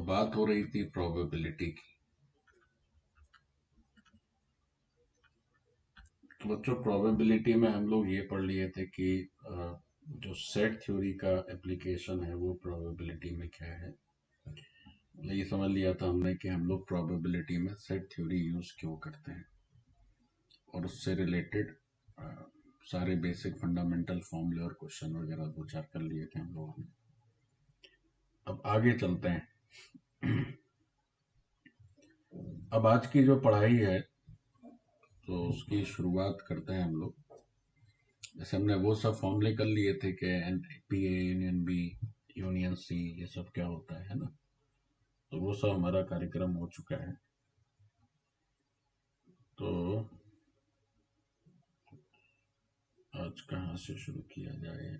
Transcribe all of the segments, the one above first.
बात हो रही थी प्रोबेबिलिटी की। तो बच्चों, प्रोबेबिलिटी में हम लोग ये पढ़ लिए थे कि जो सेट थ्योरी का एप्लीकेशन है वो प्रोबेबिलिटी में क्या है। ये समझ लिया था हमने कि हम लोग प्रोबेबिलिटी में सेट थ्योरी यूज क्यों करते हैं, और उससे रिलेटेड सारे बेसिक फंडामेंटल फॉर्मूले और क्वेश्चन वगैरह दो चार कर लिए थे हम लोगों ने। अब आगे चलते हैं। अब आज की जो पढ़ाई है तो उसकी शुरुआत करते हैं हम लोग। जैसे हमने वो सब फॉर्मूले कर लिए थे कि P A union B union C ये सब क्या होता है ना। तो वो सब हमारा कार्यक्रम हो चुका है। तो आज कहाँ से शुरू किया जाए।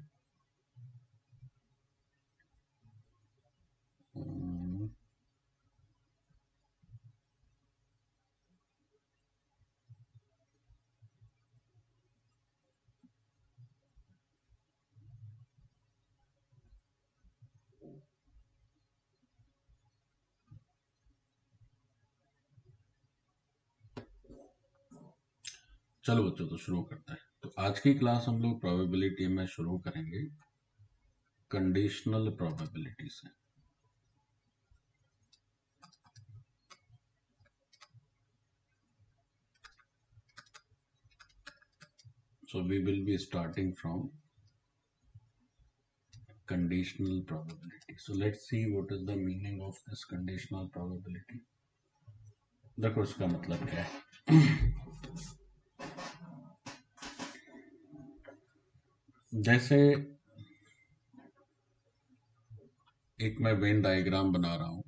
चलो बच्चों, तो शुरू करते हैं। तो आज की क्लास हम लोग प्रोबेबिलिटी में शुरू करेंगे कंडीशनल प्रोबेबिलिटी से। So we will be starting from conditional probability. So let's see what is the meaning of this conditional probability. देखो इसका मतलब क्या है। जैसे एक मैं वेन डायग्राम बना रहा हूं,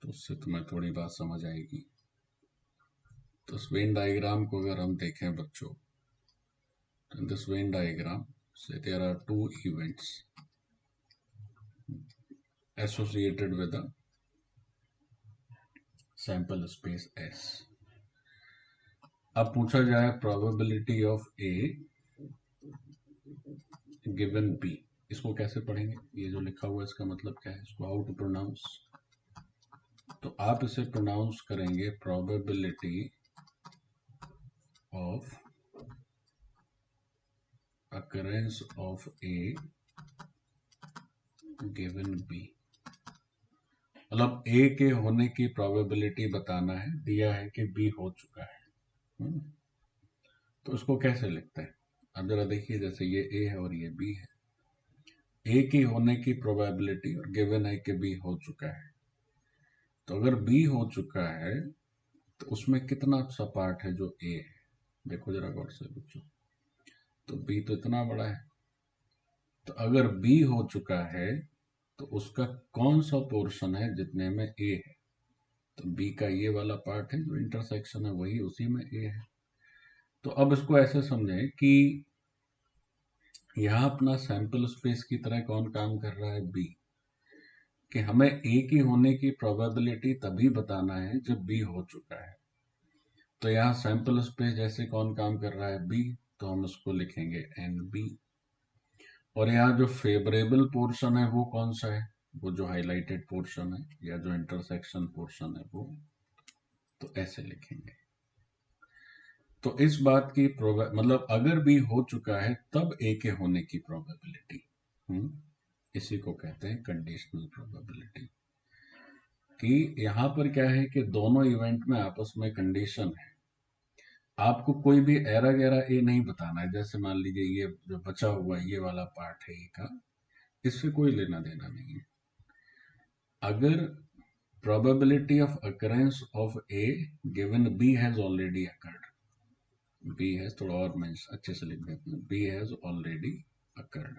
तो उससे तुम्हें थोड़ी बात समझ आएगी। तो इस वेन डायग्राम को अगर हम देखें बच्चों, तो in this Venn diagram, say there are two events associated with a sample space S. अब पूछा जाए probability of A given B, इसको कैसे पढ़ेंगे। ये जो लिखा हुआ है इसका मतलब क्या है, इसको हाउ टू प्रोनाउंस। तो आप इसे प्रोनाउंस करेंगे probability of occurrence of A given B। मतलब A के होने की probability बताना है, दिया है कि B हो चुका है। तो इसको कैसे लिखते हैं। अब जरा देखिए, जैसे ये A है और ये B है। A की होने की प्रोबेबिलिटी और गिवन है कि B हो चुका है। तो अगर B हो चुका है तो उसमें कितना सा पार्ट है जो A है। देखो जरा गौर से बच्चों, तो B तो इतना बड़ा है। तो अगर B हो चुका है तो उसका कौन सा पोर्शन है जितने में A है। तो B का ये वाला पार्ट है जो इंटरसेक्शन है, वही उसी में A है। तो अब इसको ऐसे समझें कि यहाँ अपना सैंपल स्पेस की तरह कौन काम कर रहा है, B। कि हमें A की होने की प्रोबेबिलिटी तभी बताना है जब B हो चुका है। तो यहाँ सैंपल स्पेस जैसे कौन काम कर रहा है, B। तो हम इसको लिखेंगे NB। और यहाँ जो फेवरेबल पोर्शन है वो कौन सा है, वो जो हाईलाइटेड पोर्शन है या जो इंटरसेक्शन पोर्शन है वो। तो ऐसे लिखेंगे। तो इस बात की मतलब अगर B हो चुका है तब A के होने की प्रोबेबिलिटी, इसी को कहते हैं कंडीशनल प्रोबेबिलिटी। कि यहाँ पर क्या है कि दोनों इवेंट में आपस में कंडीशन है। आपको कोई भी एरा गैरा ए नहीं बताना है। जैसे मान लीजिए ये जो बचा हुआ ये वाला पार्ट है ए का, इससे कोई लेना देना नहीं है। अगर probability of occurrence of A given B has already occurred, B has, थोड़ा और मैं अच्छे से लिख देता हूँ, B has already occurred।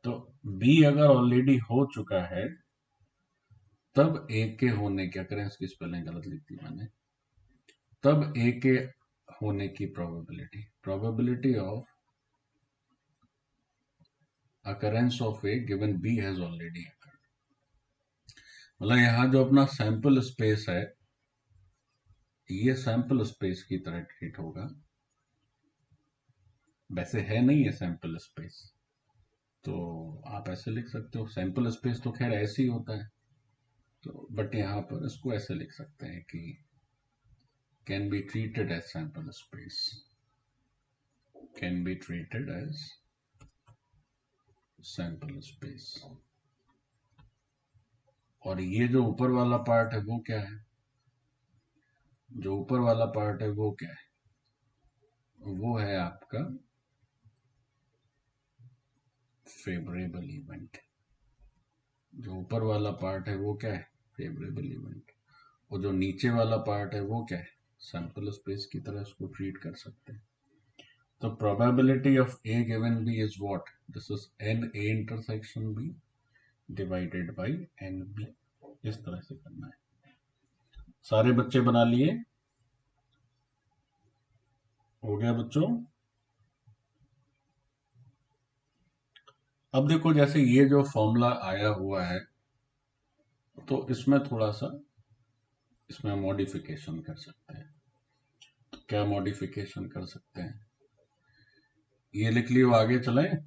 तो B अगर ऑलरेडी हो चुका है तब A के होने के, occurrence की स्पेलिंग गलत लिख दी मैंने, तब A के होने की probability of occurrence of A given B has already occurred। मतलब यहां जो अपना सैंपल स्पेस है ये सैंपल स्पेस की तरह ट्रीट होगा। वैसे है नहीं ये सैंपल स्पेस, तो आप ऐसे लिख सकते हो। सैंपल स्पेस तो खैर ऐसे ही होता है, तो बट यहाँ पर इसको ऐसे लिख सकते हैं कि can be treated as sample space, can be treated as sample space. और ये जो ऊपर वाला पार्ट है वो क्या है? जो ऊपर वाला पार्ट है वो क्या है? वो है आपका फेवरेबल इवेंट। जो ऊपर वाला पार्ट है वो क्या है? Favourable event. और जो नीचे वाला पार्ट है वो क्या है? सैंपल स्पेस की तरह इसको ट्रीट कर सकते हैं। तो probability of A given B is what? This is n A intersection B divided by n B. इस तरह से करना है। सारे बच्चे बना लिए? हो गया बच्चों? अब देखो, जैसे ये जो फॉर्मूला आया हुआ है, तो इसमें थोड़ा सा इसमें मॉडिफिकेशन कर सकते हैं। तो क्या मॉडिफिकेशन कर सकते हैं? ये लिख लियो, आगे चलें।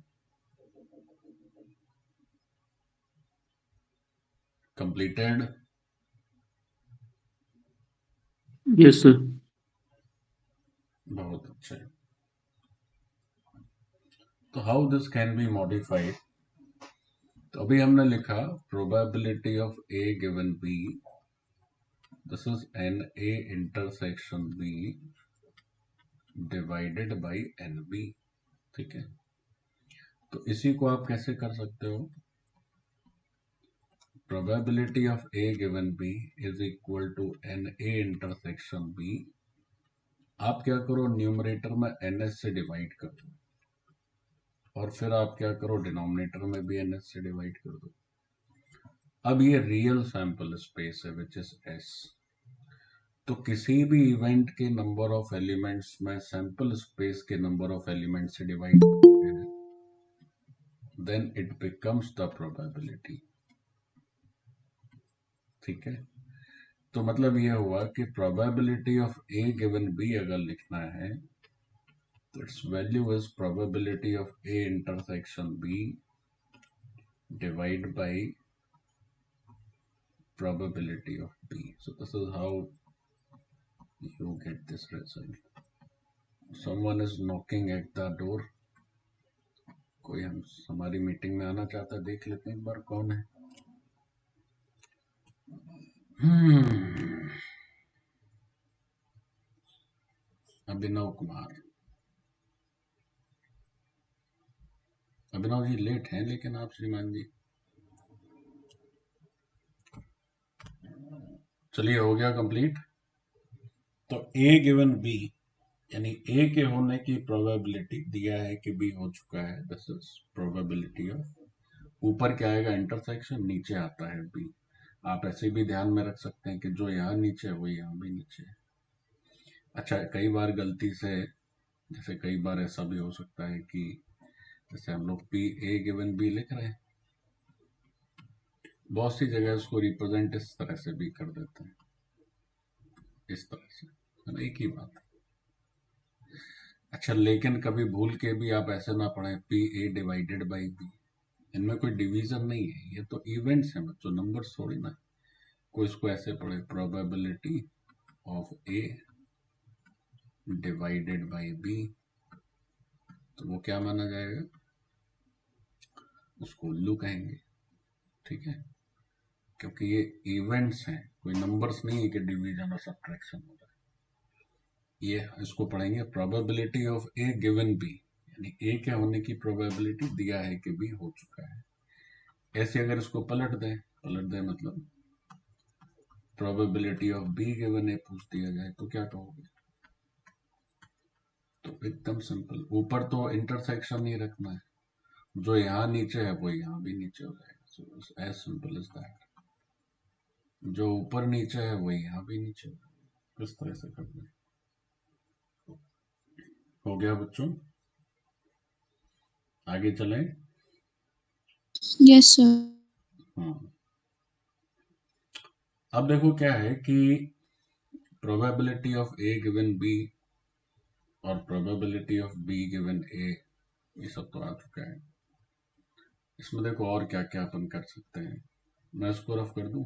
कंप्लीटेड। Yes sir. बहुत अच्छे। तो how this can be modified? तो अभी हमने लिखा probability of A given B, this is n A intersection B divided by n B. ठीक है, तो इसी को आप कैसे कर सकते हो? Probability of A given B is equal to n A intersection B. आप क्या करो, न्यूमरेटर में एन एस से डिवाइड कर दो, और फिर आप क्या करो, डिनोमिनेटर में भी एन एस से डिवाइड कर दो। अब ये रियल सैंपल स्पेस है विच इज एस। तो किसी भी इवेंट के नंबर ऑफ एलिमेंट्स में सैंपल स्पेस के नंबर ऑफ एलिमेंट्स से डिवाइड करते हैं, then it becomes the probability. ठीक है, तो मतलब ये हुआ कि probability of A given B अगर लिखना है, तो its value is probability of A intersection B divided by probability of B. So this is how you get this result. Someone is knocking at the door. कोई हमारी meeting में आना चाहता है, देख लेते हैं एक बार कौन है। अभिनव कुमार। अभिनव जी लेट हैं लेकिन आप श्रीमान जी। चलिए, हो गया कंप्लीट। तो ए गिवन बी यानी ए के होने की प्रोबेबिलिटी दिया है कि बी हो चुका है, दिस इज प्रोबेबिलिटी ऑफ। ऊपर क्या आएगा? इंटरसेक्शन। नीचे आता है बी। आप ऐसे भी ध्यान में रख सकते हैं कि जो यहाँ नीचे है वो यहाँ भी नीचे है। अच्छा, कई बार गलती से, जैसे कई बार ऐसा भी हो सकता है कि जैसे हम लोग पी ए गिवन बी लिख रहे हैं, बहुत सी जगह उसको रिप्रेजेंट इस तरह से भी कर देते हैं, इस तरह से, है ना, एक ही बात है। अच्छा, लेकिन कभी भूल के भी आप ऐसे ना पढ़ें P A divided by B. इनमें कोई डिवीजन नहीं है, ये तो इवेंट्स हैं बच्चों, नंबर्स थोड़ी ना। कोई इसको ऐसे पढ़े probability of A divided by B, तो वो क्या माना जाएगा? उसको उल्लू कहेंगे। ठीक है, क्योंकि ये इवेंट्स हैं, कोई नंबर्स नहीं है कि डिवीजन और सब्ट्रैक्शन हो रहा है। ये इसको पढ़ेंगे probability of A given B, यानी ए के होने की प्रोबेबिलिटी दिया है कि बी हो चुका है। ऐसे अगर इसको पलट दें मतलब प्रोबेबिलिटी ऑफ बी गिवन ए पूछ दिया जाए तो क्या कहोगे? तो एकदम सिंपल, ऊपर तो इंटरसेक्शन ही रखना है, जो यहाँ नीचे है वो यहाँ भी नीचे हो जाएगा। As simple as that. जो ऊपर नीचे है वो यहाँ भी नीचे हो जाएगा। किस तरह से करना है? हो गया बच्चों? आगे चलें। Yes sir. हाँ, अब देखो क्या है कि probability of A given B और probability of B given A, ये सब तो आ चुका है। इसमें देखो और क्या क्या अपन कर सकते हैं। मैं इसको रफ कर दूं।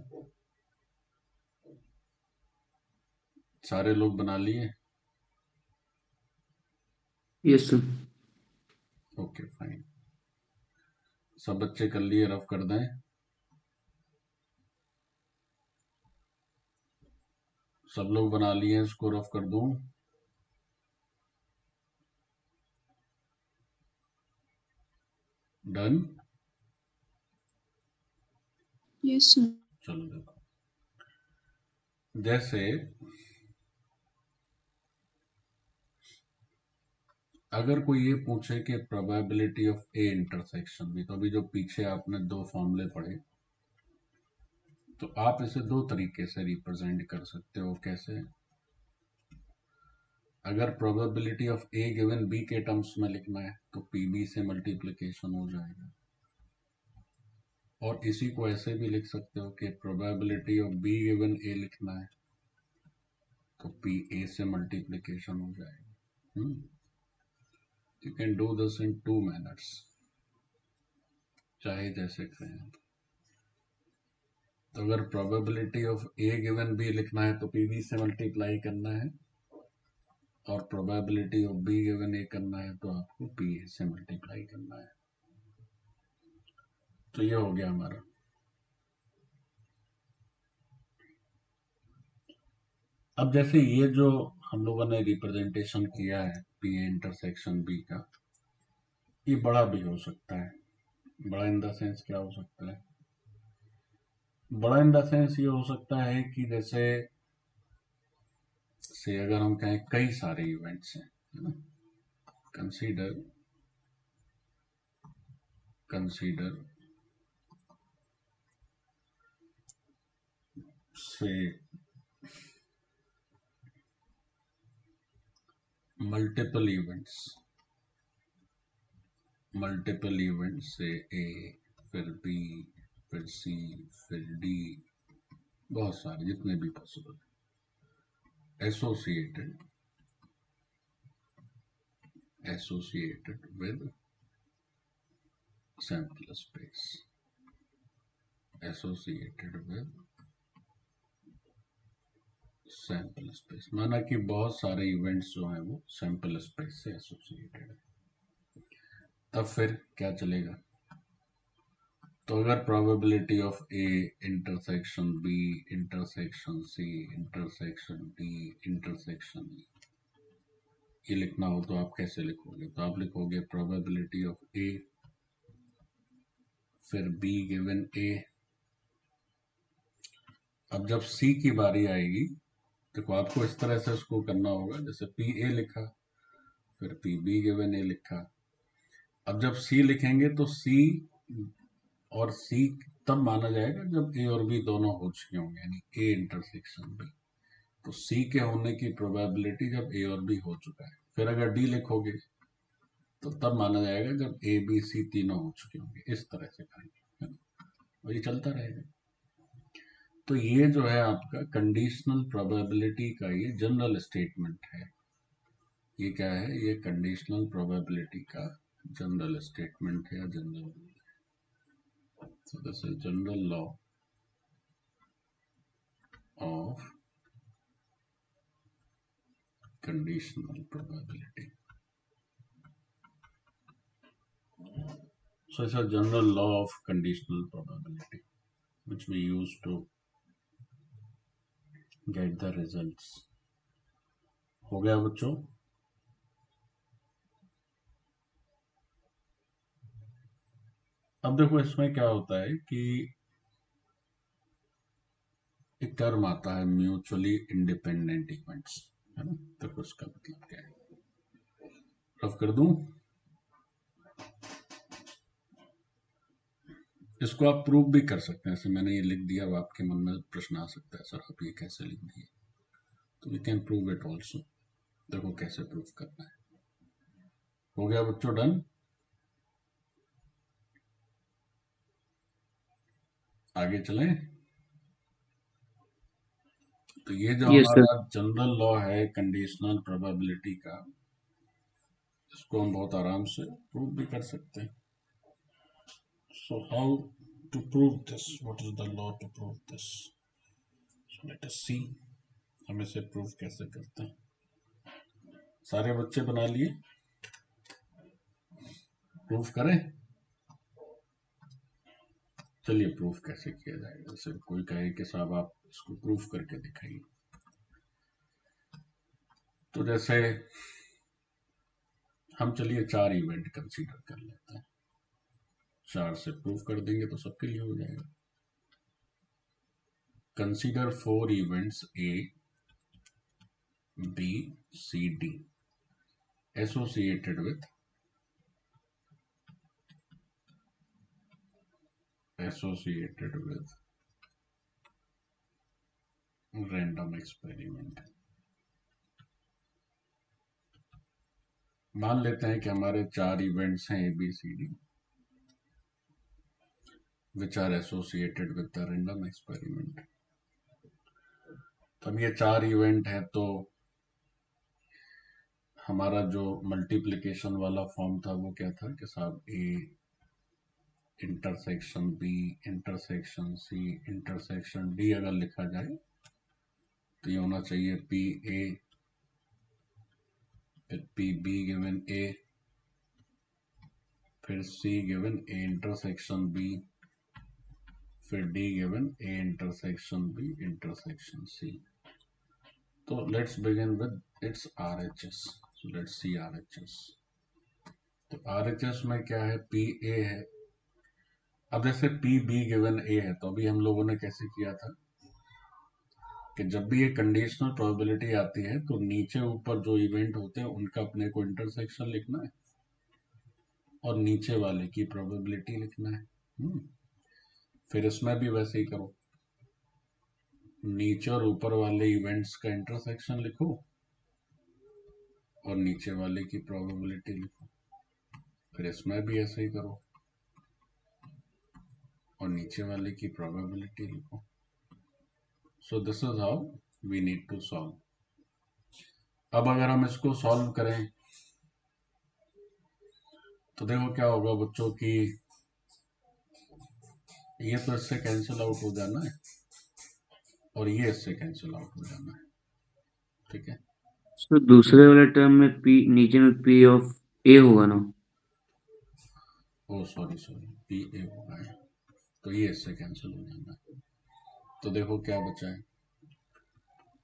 सारे लोग बना लिए? Yes sir. Okay fine. सब बच्चे कर लिए, रफ कर दें। सब लोग बना लिए, इसको रफ कर दूं। डन। Yes sir. चलो देखो, जैसे अगर कोई ये पूछे कि प्रोबेबिलिटी ऑफ ए इंटरसेक्शन भी, तो अभी जो पीछे आपने दो फॉर्मूले पढ़े, तो आप इसे दो तरीके से रिप्रेजेंट कर सकते हो। कैसे? अगर probability of A given B के टर्म्स में लिखना है तो पीबी से मल्टीप्लिकेशन हो जाएगा। और इसी को ऐसे भी लिख सकते हो कि probability of B given A लिखना है तो पी ए से मल्टीप्लिकेशन हो जाएगा। You can do this in two manners, चाहे जैसे करें। तो अगर probability of A given B लिखना है तो पीबी से मल्टीप्लाई करना है, और probability of B given A करना है तो आपको पी ए से मल्टीप्लाई करना है। तो ये हो गया हमारा। अब जैसे ये जो हम लोगों ने रिप्रेजेंटेशन किया है पी ए इंटरसेक्शन बी का, ये बड़ा भी हो सकता है। बड़ा इन द सेंस क्या हो सकता है? बड़ा इन द सेंस ये हो सकता है कि जैसे से अगर हम कहें कई सारे इवेंट्स हैं, है ना, कंसीडर कंसीडर से मल्टीपल इवेंट्स से ए, फिर बी, फिर सी, फिर डी, बहुत सारे जितने भी possible, associated with sample space, associated with sample space, माना कि बहुत सारे इवेंट्स जो हैं वो सैंपल स्पेस से एसोसिएटेड है। तब फिर क्या चलेगा? तो अगर probability of A intersection B intersection C intersection D intersection E, ये लिखना हो तो आप कैसे लिखोगे? तो आप लिखोगे प्रोबेबिलिटी ऑफ ए, फिर बी गिवन ए। अब जब सी की बारी आएगी, देखो आपको इस तरह से उसको करना होगा, जैसे पी ए लिखा, फिर पी बी गिवन ए लिखा। अब जब सी लिखेंगे तो सी और सी तब माना जाएगा जब ए और बी दोनों हो चुके होंगे, यानी ए इंटरसेक्शन बी। तो सी के होने की प्रोबेबिलिटी जब ए और बी हो चुका है। फिर अगर डी लिखोगे तो तब माना जाएगा जब ए बी सी तीनों हो चुके होंगे। इस तरह से करेंगे, है ना, और ये चलता रहेगा। तो ये जो है आपका कंडीशनल प्रोबेबिलिटी का ये जनरल स्टेटमेंट है। ये क्या है? ये कंडीशनल प्रोबेबिलिटी का जनरल स्टेटमेंट है या जनरल रूल है। सो this is general law of conditional probability. So it's a general law of conditional probability which we use to get the results. हो गया बच्चों? अब देखो इसमें क्या होता है कि एक टर्म आता है म्यूचुअली इंडिपेंडेंट इवेंट्स, है ना। देखो इसका मतलब क्या है, रफ कर दूं। इसको आप प्रूव भी कर सकते हैं, जैसे मैंने ये लिख दिया। अब आपके मन में प्रश्न आ सकता है, सर आप ये कैसे लिख दिए? तो we can prove it also. देखो कैसे प्रूव करना है। हो गया बच्चों? डन। आगे चलें। तो ये जो यस सर। हमारा जनरल लॉ है कंडीशनल प्रोबेबिलिटी का, इसको हम बहुत आराम से प्रूव भी कर सकते हैं। So how to prove this? What is the law to prove this? So let us see. हम इसे प्रूव कैसे करते हैं. सारे बच्चे बना लिए? प्रूफ करें? चलिए प्रूफ कैसे किया जाएगा. जैसे कोई कहे कि साहब आप इसको प्रूफ करके दिखाइए. तो जैसे हम चलिए 4 इवेंट कंसीडर कर लेते हैं. 4 से प्रूफ कर देंगे तो सबके लिए हो जाएगा. Consider 4 events A, B, C, D associated with random experiment. मान लेते हैं कि हमारे 4 इवेंट्स हैं ABCD which are associated with the random experiment. तो अब ये 4 इवेंट है तो हमारा जो मल्टीप्लिकेशन वाला फॉर्म था वो क्या था कि साहब A intersection B intersection C intersection D अगर लिखा जाए तो ये होना चाहिए PA फिर PB गिवन A फिर C given A intersection B फिर D given A intersection B intersection C. तो let's begin with its RHS. So let's see RHS. तो RHS में क्या है? PA है. अब जैसे PB गिवन A है तो अभी हम लोगों ने कैसे किया था कि जब भी ये कंडीशनल प्रोबेबिलिटी आती है तो नीचे ऊपर जो इवेंट होते हैं उनका अपने को इंटरसेक्शन लिखना है और नीचे वाले की प्रोबेबिलिटी लिखना है. फिर इसमें भी वैसे ही करो. नीचे और ऊपर वाले इवेंट्स का इंटरसेक्शन लिखो और नीचे वाले की प्रोबेबिलिटी लिखो. फिर इसमें भी ऐसे ही करो और नीचे वाले की प्रोबेबिलिटी लिखो. So this is how we need to solve. अब अगर हम इसको सॉल्व करें तो देखो क्या होगा बच्चों की, ये तो इससे कैंसिल आउट हो जाना है और ये इससे कैंसिल आउट हो जाना है. ठीक है. सर दूसरे वाले टर्म में P नीचे में P ऑफ A होगा ना. ओ सॉरी PA होगा है तो ये इससे कैंसिल हो जाना है. तो देखो क्या बचा है.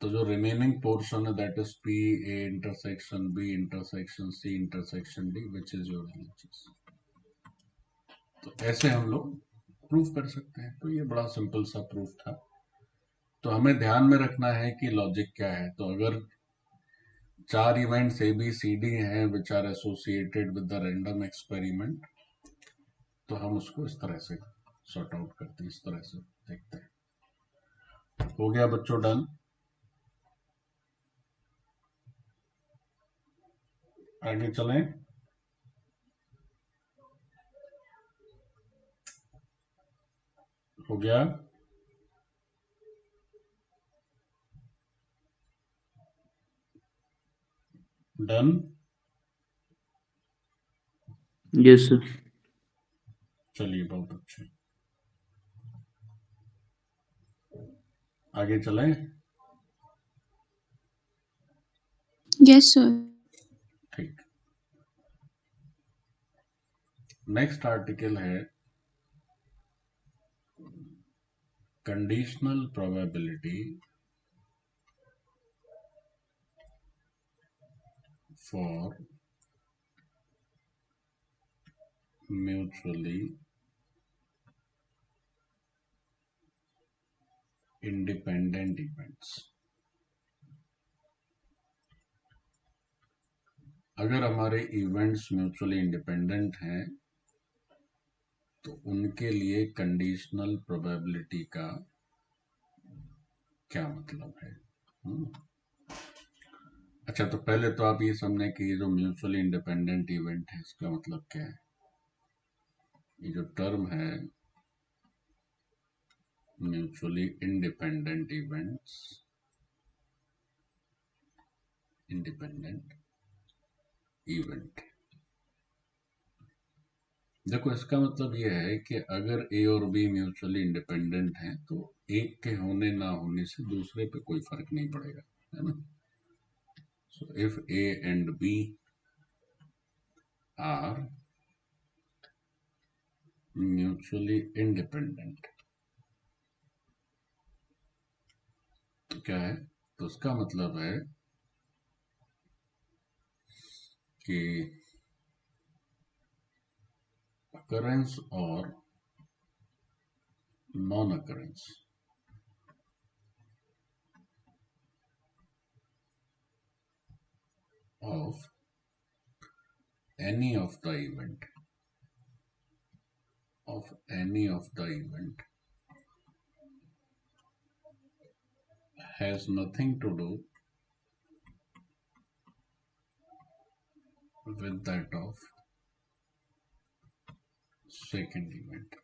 तो जो रिमेनिंग पोर्शन है that is PA intersection B intersection C intersection D which is your LHS. तो ऐसे हम लोग प्रूफ कर सकते हैं. तो ये बड़ा सिंपल सा प्रूफ था. तो हमें ध्यान में रखना है कि लॉजिक क्या है. तो अगर 4 इवेंट्स ABCD हैं which are associated with the random experiment तो हम उसको इस तरह से सॉर्ट आउट करते हैं. इस तरह से देखते हैं. हो गया बच्चों डन. आगे चलें. हो गया. डन. Yes sir. चलिए बहुत अच्छे. आगे चलें. Yes, sir. ठीक. नेक्स्ट आर्टिकल है conditional probability for mutually independent events. अगर हमारे इवेंट्स म्यूचुअली इंडिपेंडेंट हैं तो उनके लिए कंडीशनल प्रोबेबिलिटी का क्या मतलब है. अच्छा तो पहले तो आप ये समझें कि ये जो म्यूचुअली इंडिपेंडेंट इवेंट है इसका मतलब क्या है. ये जो टर्म है mutually independent events, independent event, देखो, इसका मतलब ये है कि अगर ए और बी म्यूचुअली इंडिपेंडेंट हैं तो एक के होने ना होने से दूसरे पे कोई फर्क नहीं पड़ेगा, है ना। So if A and B are mutually independent, तो क्या है, तो उसका मतलब है कि occurrence or non-occurrence of any of the event has nothing to do with that of second event,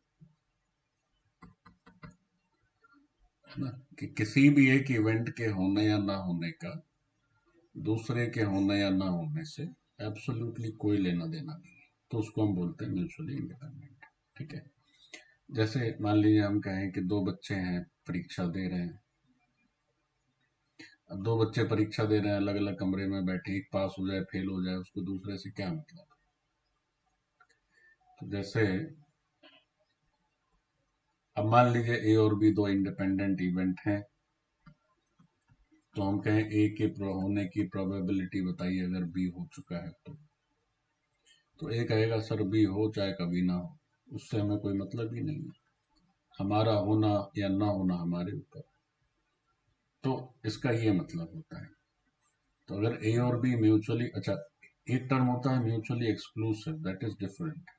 है ना, कि किसी भी एक इवेंट के होने या ना होने का दूसरे के होने या ना होने से एब्सोल्युटली कोई लेना देना नहीं है, तो उसको हम बोलते हैं म्यूचुअली इंडिपेंडेंट। ठीक है। जैसे मान लीजिए हम कहें कि दो बच्चे हैं, परीक्षा दे रहे हैं। अब दो बच्चे परीक्षा दे रहे हैं, अलग अलग कमरे में बैठे, एक पास हो जाए फेल हो जाए, उसको दूसरे से क्या मतलब। तो जैसे अब मान लीजिए ए और बी दो इंडिपेंडेंट इवेंट हैं, तो हम कहें ए के होने की प्रोबेबिलिटी बताइए अगर बी हो चुका है तो ए कहेगा सर बी हो चाहे कभी ना हो, उससे हमें कोई मतलब ही नहीं है, हमारा होना या ना होना हमारे ऊपर। तो इसका ये मतलब होता है। तो अगर ए और बी म्यूचुअली, अच्छा, एक टर्म होता है mutually exclusive, that is different.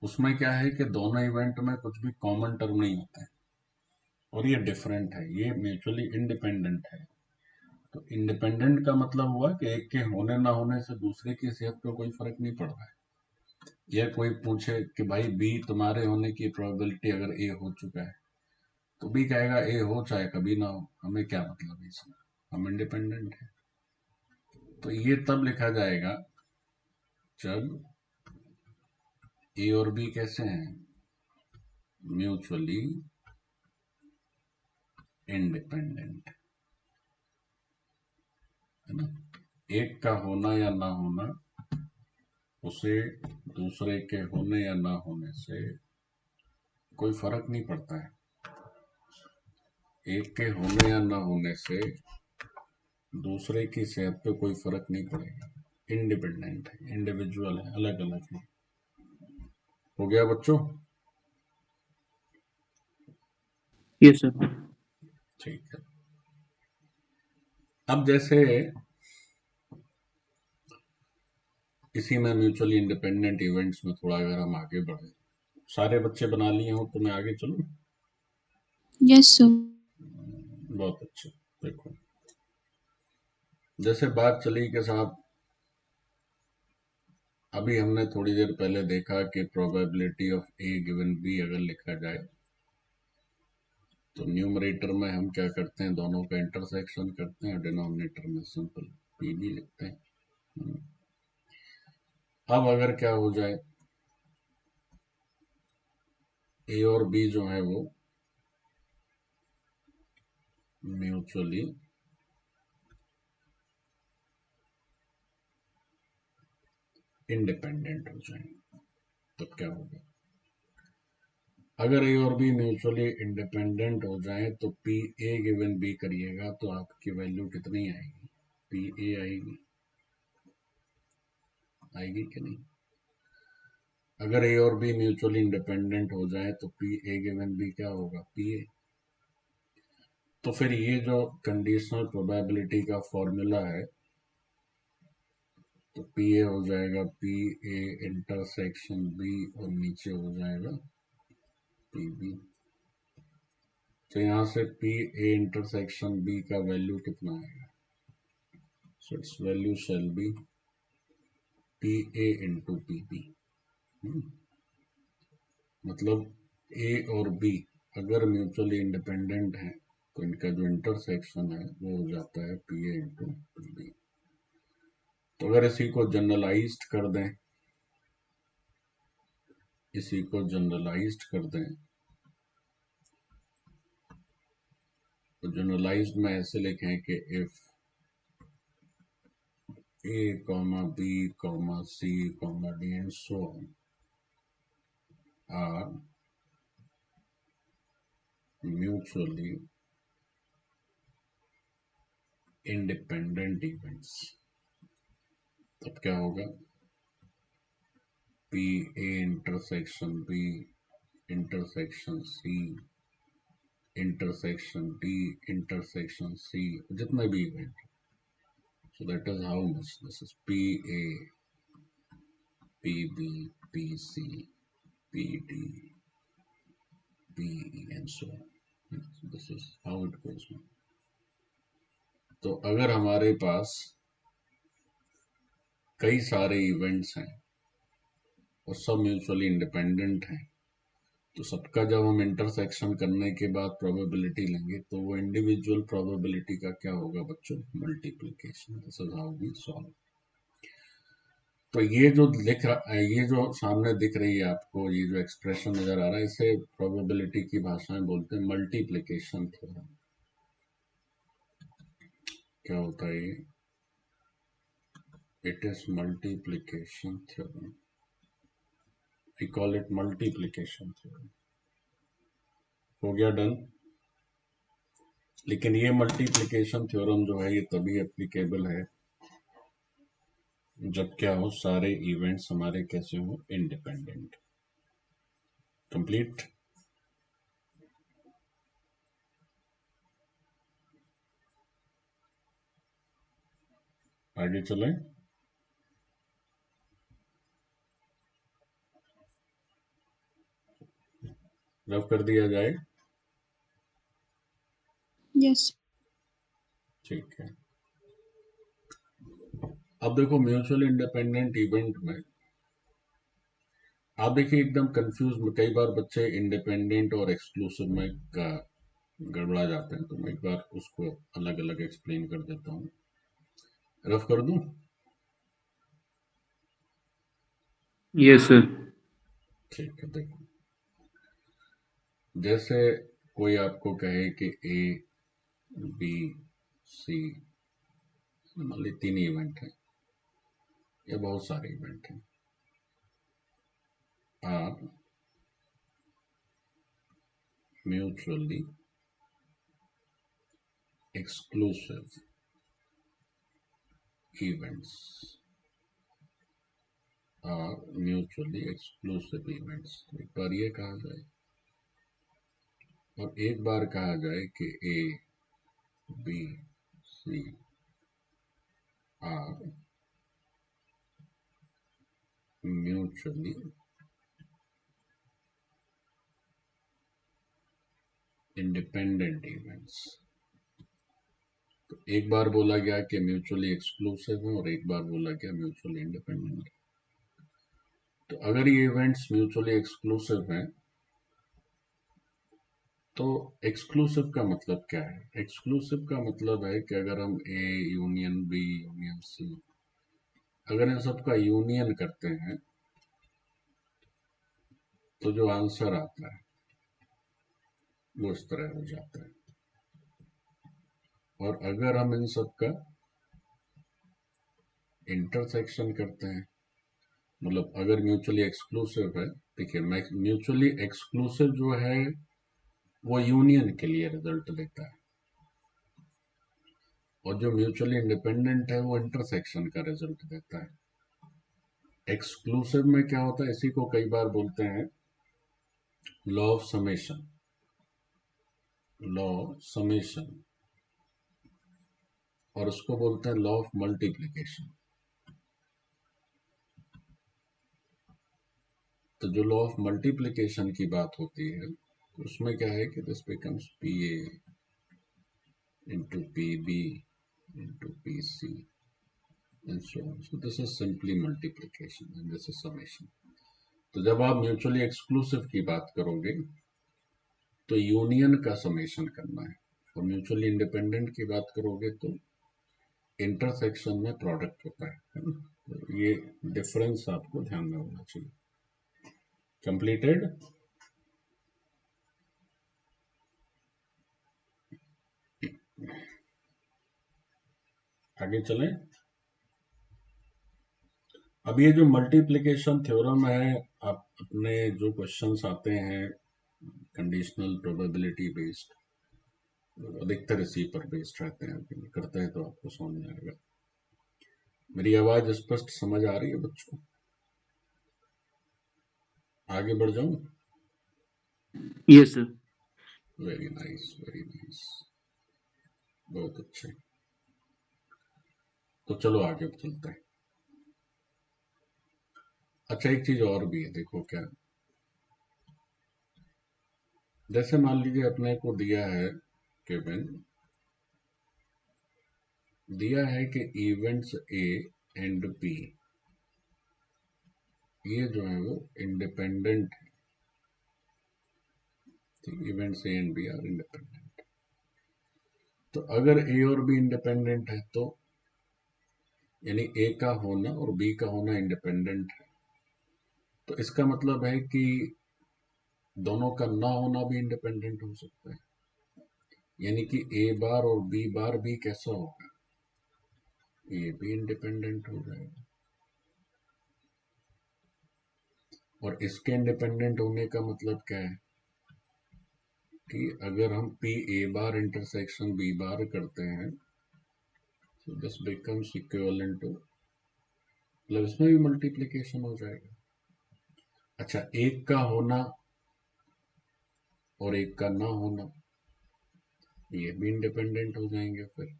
उसमें क्या है कि दोनों इवेंट में कुछ भी कॉमन टर्म नहीं होता है, और ये डिफरेंट है, ये म्यूचुअली इंडिपेंडेंट है। तो इंडिपेंडेंट का मतलब हुआ कि एक के होने ना होने से दूसरे की सेहत पर कोई फर्क नहीं पड़ रहा है। या कोई पूछे कि भाई बी तुम्हारे होने की प्रोबेबिलिटी अगर ए हो चुका है, तो बी कहेगा ए हो चाहे कभी ना हो, हमें क्या मतलब है इसमें, हम इंडिपेंडेंट है। तो ये तब लिखा जाएगा जब ए और बी कैसे हैं, म्यूचुअली इंडिपेंडेंट, है ना। एक का होना या ना होना उसे दूसरे के होने या ना होने से कोई फर्क नहीं पड़ता है। एक के होने या ना होने से दूसरे की सेहत पे कोई फर्क नहीं पड़ेगा। इंडिपेंडेंट है, इंडिविजुअल है, अलग अलग है। हो गया बच्चों? Yes sir. ठीक है। अब जैसे इसी में म्यूचुअली इंडिपेंडेंट इवेंट्स में थोड़ा अगर हम आगे बढ़े, सारे बच्चे बना लिए हो तो मैं आगे चलूं? Yes, sir. बहुत अच्छा। देखो, जैसे बात चली कि साहब अभी हमने थोड़ी देर पहले देखा कि probability of A given B अगर लिखा जाए तो न्यूमरेटर में हम क्या करते हैं, दोनों का इंटरसेक्शन करते हैं, और डिनोमिनेटर में सिंपल पी बी लिखते हैं। अब अगर क्या हो जाए, ए और बी जो है वो म्यूचुअली इंडिपेंडेंट हो जाए, तब क्या होगा। अगर ए और बी म्यूचुअली इंडिपेंडेंट हो जाए तो पी ए गिवन बी करिएगा तो आपकी वैल्यू कितनी आएगी, पी ए आएगी, आएगी कि नहीं। अगर ए और बी म्यूचुअली इंडिपेंडेंट हो जाए तो पी ए गिवन बी क्या होगा, पी ए। तो फिर ये जो कंडीशनल प्रोबेबिलिटी का फॉर्मूला है, तो पी ए हो जाएगा पी ए इंटरसेक्शन बी, और नीचे हो जाएगा पी बी। तो यहां से पी ए इंटरसेक्शन बी का वैल्यू कितना आएगा, so its value shall be P A into P B. मतलब ए और बी अगर म्यूचुअली इंडिपेंडेंट है तो इनका जो इंटरसेक्शन है वो हो जाता है P A into P B. तो अगर इसी को जनरलाइज्ड कर दें इसी को जनरलाइज्ड कर दें तो जनरलाइज्ड में ऐसे लिखें कि if A, B, C, D and so on are mutually independent events, तब क्या होगा? P A intersection B intersection C intersection D intersection C, जितने भी event. So that is how much this is P A P B P C P D P E and so on. So this is how it goes. तो अगर हमारे पास कई सारे events हैं और सब म्यूचुअली इंडिपेंडेंट हैं, तो सबका जब हम इंटरसेक्शन करने के बाद प्रोबेबिलिटी लेंगे तो वो इंडिविजुअल प्रोबेबिलिटी का क्या होगा बच्चों? Multiplication. This is how we solve. तो ये जो लिख रहा, ये जो सामने दिख रही है आपको, ये जो एक्सप्रेशन नजर आ रहा है, इसे प्रोबेबिलिटी की भाषा में बोलते हैं मल्टीप्लिकेशन थ्योरम. क्या होता है ये? It is multiplication theorem. We call it multiplication theorem. हो गया डन. लेकिन ये मल्टीप्लिकेशन थ्योरम जो है ये तभी एप्लीकेबल है जब क्या हो, सारे इवेंट्स हमारे कैसे हो? इंडिपेंडेंट. कंप्लीट. आगे चलें. रफ कर दिया जाए. Yes. ठीक है. अब देखो म्यूचुअल इंडिपेंडेंट इवेंट में आप देखिए एकदम कंफ्यूज में कई बार बच्चे इंडिपेंडेंट और एक्सक्लूसिव में का गड़बड़ा जाते हैं, तो मैं एक बार उसको अलग अलग एक्सप्लेन कर देता हूँ. रफ कर दूं? Yes sir. ठीक है. देखो, जैसे कोई आपको कहे कि ए बी सी, मान ली 3 इवेंट है या बहुत सारे इवेंट हैं, are mutually exclusive events are mutually exclusive events. एक बार ये कहा जाए और एक बार कहा जाए कि A, B, C are mutually independent events. तो एक बार बोला गया कि म्यूचुअली एक्सक्लूसिव है और एक बार बोला गया म्यूचुअली इंडिपेंडेंट. तो अगर ये इवेंट्स म्यूचुअली एक्सक्लूसिव हैं तो एक्सक्लूसिव का मतलब क्या है? एक्सक्लूसिव का मतलब है कि अगर हम A union B union C, अगर इन सबका यूनियन करते हैं तो जो आंसर आता है वो इस तरह हो जाता है. और अगर हम इन सबका इंटरसेक्शन करते हैं, मतलब अगर म्यूचुअली एक्सक्लूसिव है, देखिए म्यूचुअली एक्सक्लूसिव जो है वो यूनियन के लिए रिजल्ट देता है और जो म्यूचुअली इंडिपेंडेंट है वो इंटरसेक्शन का रिजल्ट देता है. एक्सक्लूसिव में क्या होता है, इसी को कई बार बोलते हैं law of summation. Law summation, और उसको बोलते हैं लॉ ऑफ मल्टीप्लिकेशन. तो जो लॉ ऑफ मल्टीप्लिकेशन की बात होती है तो उसमें क्या है कि this becomes P A into P B into P C and so on. So this is simply multiplication and this is summation. तो जब आप म्यूचुअली एक्सक्लूसिव की बात करोगे तो यूनियन का समेशन करना है और म्यूचुअली इंडिपेंडेंट की बात करोगे तो इंटरसेक्शन में प्रोडक्ट होता है ना. तो ये डिफरेंस आपको ध्यान में होना चाहिए. कंप्लीटेड? आगे चलें। अब ये जो मल्टीप्लिकेशन थ्योरम है, आप अपने जो क्वेश्चंस आते हैं कंडीशनल प्रोबेबिलिटी बेस्ड, अधिकतर इसी पर बेस्ड रहते हैं। करते हैं तो आपको समझ में आएगा। मेरी आवाज स्पष्ट समझ आ रही है बच्चों? आगे बढ़ जाऊं? Yes sir. Very nice, very nice, बहुत अच्छे। तो चलो आगे चलते हैं। अच्छा, एक चीज और भी है, देखो क्या, जैसे मान लीजिए अपने को दिया है केविन, दिया है कि इवेंट्स ए एंड बी, ये जो है वो इंडिपेंडेंट है। Events A and B are independent. तो अगर ए और बी इंडिपेंडेंट है तो यानी ए का होना और बी का होना इंडिपेंडेंट है, तो इसका मतलब है कि दोनों का ना होना भी इंडिपेंडेंट हो सकता है। यानी कि ए बार और बी बार भी कैसा होगा, ये भी इंडिपेंडेंट हो जाएगा। और इसके इंडिपेंडेंट होने का मतलब क्या है कि अगर हम P A bar intersection B bar करते हैं तो दिस बिकम्स इक्विवेलेंट टू, मतलब इसमें भी मल्टीप्लिकेशन हो जाएगा। अच्छा, एक का होना और एक का ना होना, ये भी इंडिपेंडेंट हो जाएंगे फिर।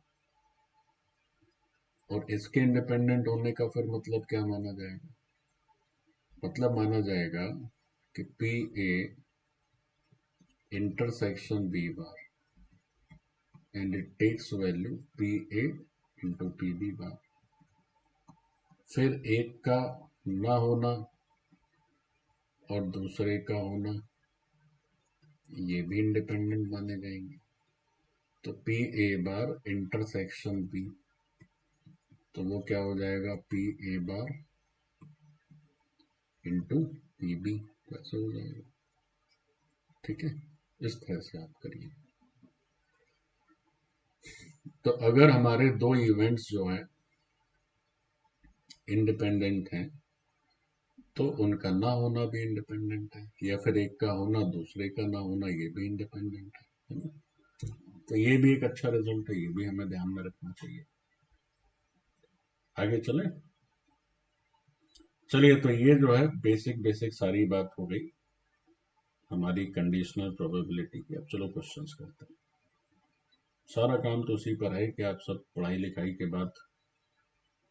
और इसके इंडिपेंडेंट होने का फिर मतलब क्या माना जाएगा, मतलब माना जाएगा कि P A intersection B bar and it takes value P A into P B bar. फिर एक का ना होना और दूसरे का होना, ये भी इंडिपेंडेंट माने जाएंगे। तो P A bar intersection B, तो वो क्या हो जाएगा, P A bar into P B, कैसे हो जाएगा। ठीक है, इस तरह से आप करिए। तो अगर हमारे दो इवेंट्स जो हैं इंडिपेंडेंट हैं तो उनका ना होना भी इंडिपेंडेंट है, या फिर एक का होना दूसरे का ना होना ये भी इंडिपेंडेंट है ना। तो ये भी एक अच्छा रिजल्ट है, ये भी हमें ध्यान में रखना चाहिए। आगे चलें। चलिए, तो ये जो है बेसिक बेसिक सारी बात हो गई हमारी कंडीशनल प्रोबेबिलिटी की। अब चलो क्वेश्चंस करते हैं। सारा काम तो उसी पर है कि आप सब पढ़ाई लिखाई के बाद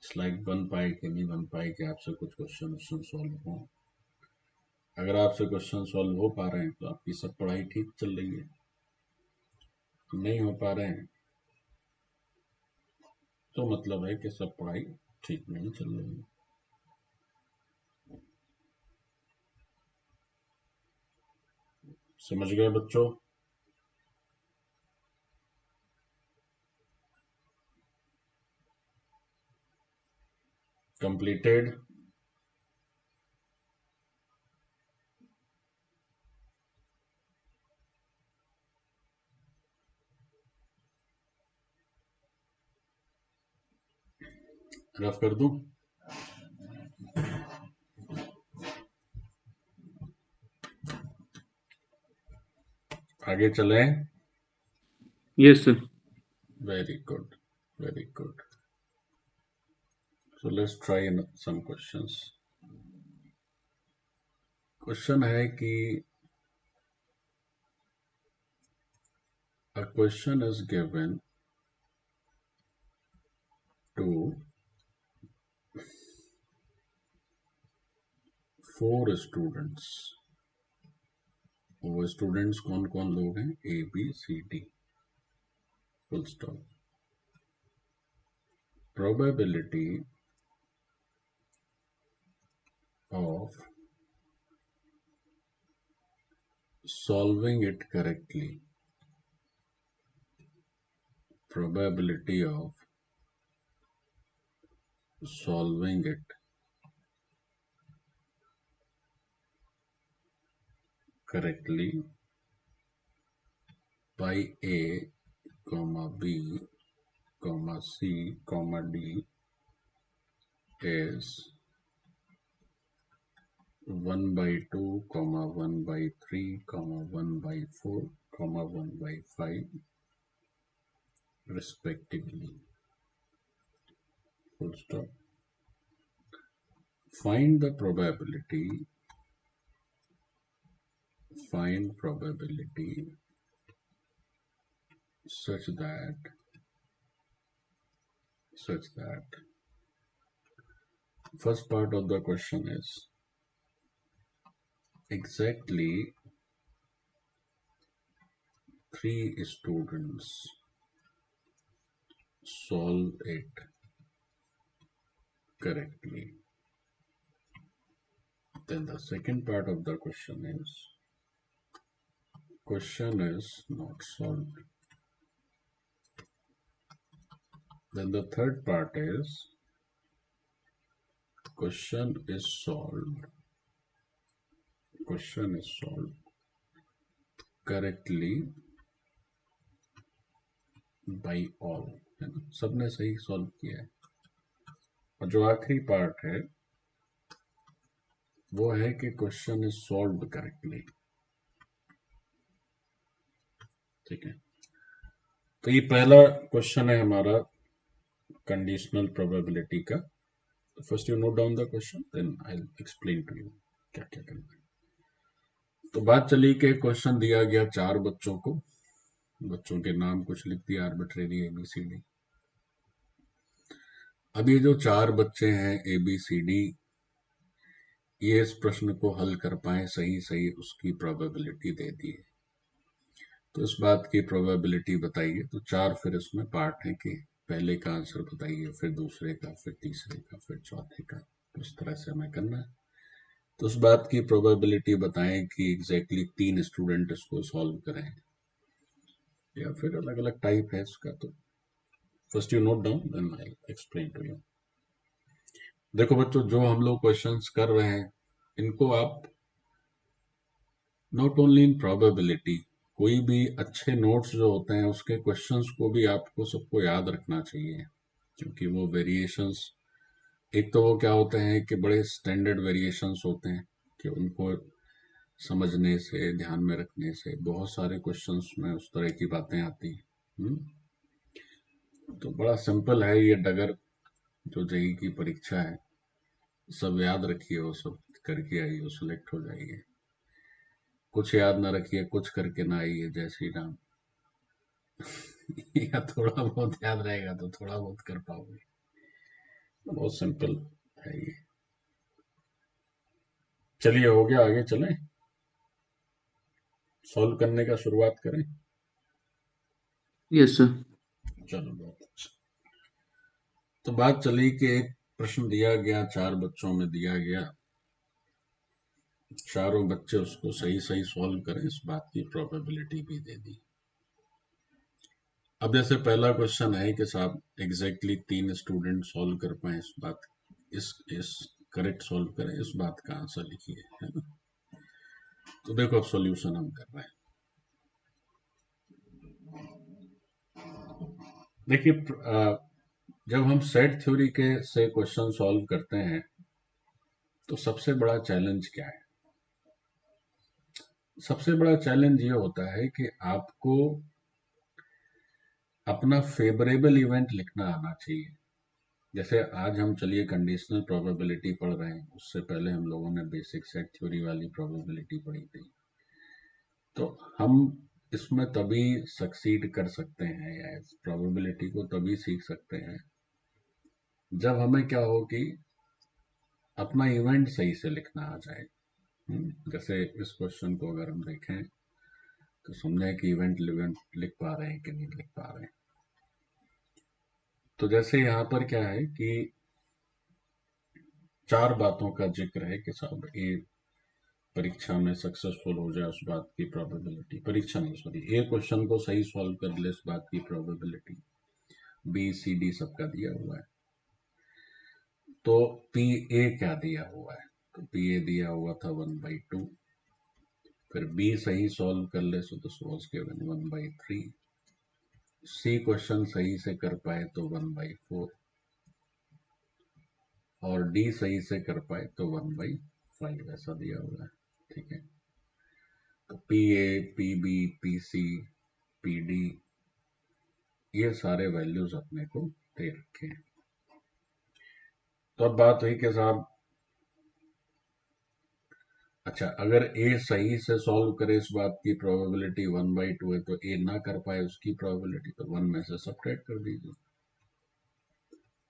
स्लाइड बन पाए कि नहीं बन पाए, कि आपसे कुछ क्वेश्चन सॉल्व हो। अगर आपसे क्वेश्चन सॉल्व हो पा रहे हैं तो आपकी सब पढ़ाई ठीक चल रही है, नहीं हो पा रहे हैं तो मतलब है कि सब पढ़ाई ठीक नहीं चल रही है। समझ गए बच्चों? कंप्लीटेड? रफ कर दूं? आगे चलें? Yes sir. Very good, very good. So let's try some questions. Question है कि a question is given to 4 students। वो स्टूडेंट्स कौन कौन लोग हैं, A B C D, full stop. Probability of solving it correctly, probability of solving it correctly by A, comma B, comma C, comma D is 1 by 2, comma 1 by 3, comma 1 by 4, comma 1 by 5 respectively. Full stop. Find the probability such that first part of the question is exactly 3 students solve it correctly. Then the second part of the question is not solved. Then the third part is question is solved correctly by all, है ना, सबने सही solve किया है। और जो आखिरी part है वो है कि क्वेश्चन इज सॉल्व्ड करेक्टली। ठीक है, तो ये पहला क्वेश्चन है हमारा कंडीशनल प्रोबेबिलिटी का। First you note down the question, then I will explain to you क्या क्या करना है। तो बात चली कि क्वेश्चन दिया गया 4 बच्चों को, बच्चों के नाम कुछ लिख दिया आर्बिट्रेरी ABCD। अब ये जो 4 बच्चे हैं ABCD, ये इस प्रश्न को हल कर पाए सही उसकी प्रोबेबिलिटी दे दी है। तो इस बात की प्रोबेबिलिटी बताइए। तो 4 फिर इसमें पार्ट है कि पहले का आंसर बताइए, फिर दूसरे का, फिर तीसरे का, फिर चौथे का। तो इस तरह से हमें करना है। तो उस बात की प्रोबेबिलिटी बताएं कि एग्जैक्टली 3 स्टूडेंट इसको सॉल्व करें, या फिर अलग अलग टाइप है इसका। तो first you note down, then I explain to you. देखो बच्चों, जो हम लोग क्वेश्चंस कर रहे हैं इनको आप नॉट ओनली इन प्रोबेबिलिटी, कोई भी अच्छे नोट्स जो होते हैं उसके क्वेश्चंस को भी आपको सबको याद रखना चाहिए, क्योंकि वो वेरिएशंस, एक तो वो क्या होते हैं कि बड़े स्टैंडर्ड वेरिएशंस होते हैं कि उनको समझने से, ध्यान में रखने से बहुत सारे क्वेश्चंस में उस तरह की बातें आती हैं। तो बड़ा सिंपल है ये डगर, जो जेईई की परीक्षा है, सब याद रखिए, वो सब करके आइए, वो सिलेक्ट हो जाइए। कुछ याद ना रखिए, कुछ करके ना आइए, जय श्री राम। या थोड़ा बहुत याद रहेगा तो थोड़ा बहुत कर पाओगे। बहुत सिंपल है ये। चलिए, हो गया, आगे चलें, सॉल्व करने का शुरुआत करें। Yes sir. चलो, बहुत अच्छा। तो बात चली कि एक प्रश्न दिया गया, 4 बच्चों में दिया गया, चारों बच्चे उसको सही सॉल्व करें, इस बात की प्रोबेबिलिटी भी दे दी। अब जैसे पहला क्वेश्चन है कि साहब एग्जैक्टली 3 स्टूडेंट सॉल्व कर पाए इस बात, इस करेक्ट सॉल्व करें, इस बात का आंसर लिखिए, है ना। तो देखो अब सॉल्यूशन हम कर रहे हैं। देखिए, जब हम सेट थ्योरी के से क्वेश्चन सॉल्व करते हैं तो सबसे बड़ा चैलेंज क्या है? सबसे बड़ा चैलेंज ये होता है कि आपको अपना फेवरेबल इवेंट लिखना आना चाहिए। जैसे आज हम चलिए कंडीशनल प्रोबेबिलिटी पढ़ रहे हैं, उससे पहले हम लोगों ने बेसिक सेट थ्योरी वाली प्रोबेबिलिटी पढ़ी थी। तो हम इसमें तभी सक्सीड कर सकते हैं, या इस प्रोबेबिलिटी को तभी सीख सकते हैं जब हमें क्या हो कि अपना इवेंट सही से लिखना आ जाए। जैसे इस क्वेश्चन को अगर हम देखें तो समझें कि इवेंट लिख पा रहे हैं कि नहीं लिख पा रहे हैं। तो जैसे यहाँ पर क्या है कि 4 बातों का जिक्र है कि साहब ए परीक्षा में सक्सेसफुल हो जाए, उस बात की प्रोबेबिलिटी, परीक्षा नहीं सॉरी, ए क्वेश्चन को सही सॉल्व कर ले, इस बात की प्रोबेबिलिटी, BCD सबका दिया हुआ है। तो PA क्या दिया हुआ है? तो PA दिया हुआ था 1/2, फिर बी सही सॉल्व कर ले so this was given 1/3। C question सही से कर पाए तो 1/4, और डी सही से कर पाए तो 1/5 ऐसा दिया हुआ है। ठीक है, तो P A, P B, P C, P D, ये सारे वैल्यूज अपने को दे रखे हैं। तो अब बात हुई कि साहब अच्छा, अगर ए सही से सॉल्व करे इस बात की प्रोबेबिलिटी 1/2 है, तो ए ना कर पाए उसकी प्रोबेबिलिटी तो 1 में से सब्ट्रैक्ट कर दीजिए।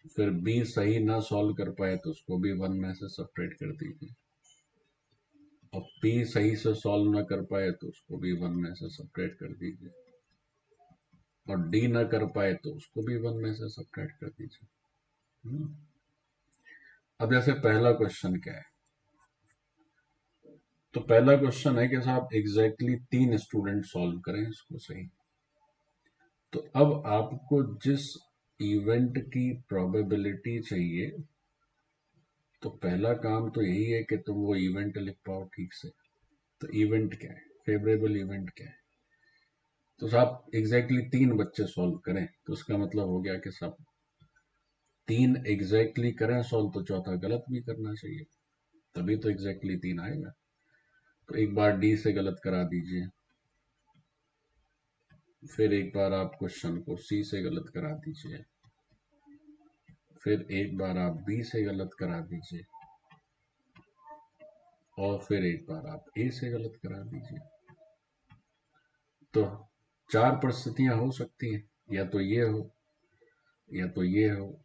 फिर बी सही ना सॉल्व कर पाए तो उसको भी 1 में से सब्ट्रैक्ट कर दीजिए, और पी सही से सॉल्व ना कर पाए तो उसको भी 1 में से सब्ट्रैक्ट कर दीजिए, और डी ना कर पाए तो उसको भी 1 में से सब्ट्रैक्ट कर दीजिए। अब जैसे पहला क्वेश्चन क्या है, तो पहला क्वेश्चन है कि साहब एग्जैक्टली 3 स्टूडेंट सॉल्व करें इसको सही। तो अब आपको जिस इवेंट की प्रोबेबिलिटी चाहिए, तो पहला काम तो यही है कि तुम वो इवेंट लिख पाओ ठीक से। तो इवेंट क्या है, फेवरेबल इवेंट क्या है? तो साहब एग्जैक्टली 3 बच्चे सॉल्व करें, तो उसका मतलब हो गया कि साहब 3 एग्जैक्टली करें सॉल्व तो चौथा गलत भी करना चाहिए, तभी तो एग्जैक्टली 3 आएगा। तो एक बार डी से गलत करा दीजिए, फिर एक बार आप क्वेश्चन को सी से गलत करा दीजिए, फिर एक बार आप बी से गलत करा दीजिए, और फिर एक बार आप ए से गलत करा दीजिए। तो 4 परिस्थितियां हो सकती हैं, या तो ये हो, या तो ये हो,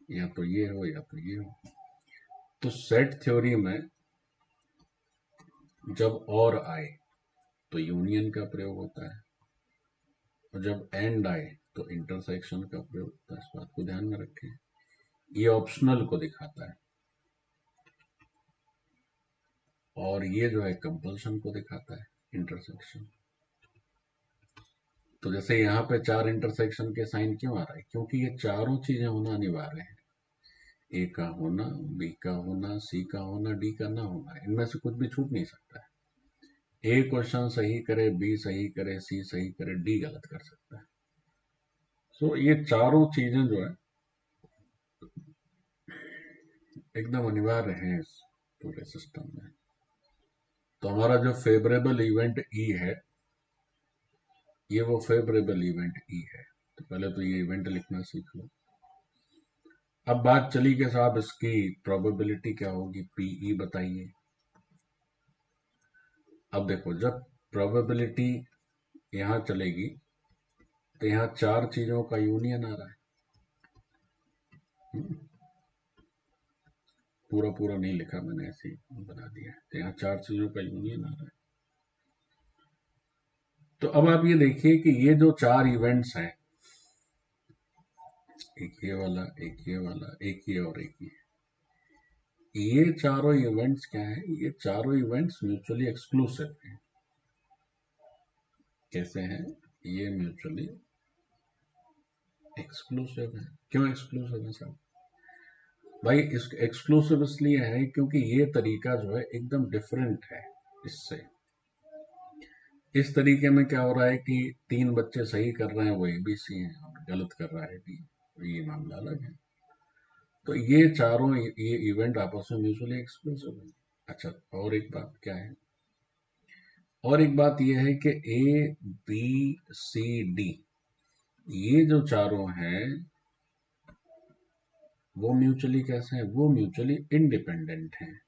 या तो ये हो, या तो ये हो। तो सेट थ्योरी में जब और आए तो यूनियन का प्रयोग होता है, और जब एंड आए तो इंटरसेक्शन का प्रयोग होता है। इस बात को ध्यान में रखें, ये ऑप्शनल को दिखाता है, और ये जो है कंपल्शन को दिखाता है, इंटरसेक्शन। तो जैसे यहाँ पे 4 इंटरसेक्शन के साइन क्यों आ रहा है, क्योंकि ये चारों चीजें होना अनिवार्य है। ए का होना, बी का होना, सी का होना, डी का ना होना, इनमें से कुछ भी छूट नहीं सकता है। ए क्वेश्चन सही करे, बी सही करे, सी सही करे, डी गलत कर सकता है। सो ये चारों चीजें जो है एकदम अनिवार्य है इस पूरे सिस्टम में। तो हमारा जो फेवरेबल इवेंट ई है, ये वो फेवरेबल इवेंट ई है। तो पहले तो ये इवेंट लिखना सीख लो। अब बात चली कि साहब इसकी प्रोबेबिलिटी क्या होगी, पीई बताइए। अब देखो, जब प्रोबेबिलिटी यहां चलेगी तो यहां 4 चीजों का यूनियन आ रहा है। पूरा पूरा नहीं लिखा मैंने, ऐसे ही बना दिया। तो यहाँ 4 चीजों का यूनियन आ रहा है। तो अब आप ये देखिए कि ये जो 4 इवेंट्स हैं, एक ये वाला, एक ये वाला, एक ये और एक ये चारों इवेंट्स क्या है, ये चारों इवेंट्स म्यूचुअली एक्सक्लूसिव हैं। कैसे हैं? ये म्यूचुअली एक्सक्लूसिव है। क्यों एक्सक्लूसिव है साहब? भाई इस एक्सक्लूसिव इसलिए है क्योंकि ये तरीका जो है एकदम डिफरेंट है इससे। इस तरीके में क्या हो रहा है कि 3 बच्चे सही कर रहे हैं, वो एबीसी हैं, और गलत कर रहा है डी, तो ये मामला अलग है। तो ये चारों ये इवेंट आपस में म्यूचुअली एक्सक्लूसिव है। अच्छा, और एक बात क्या है, और एक बात यह है कि ए बी सी डी, ये जो चारों हैं वो म्यूचुअली कैसे हैं, वो म्यूचुअली इंडिपेंडेंट हैं।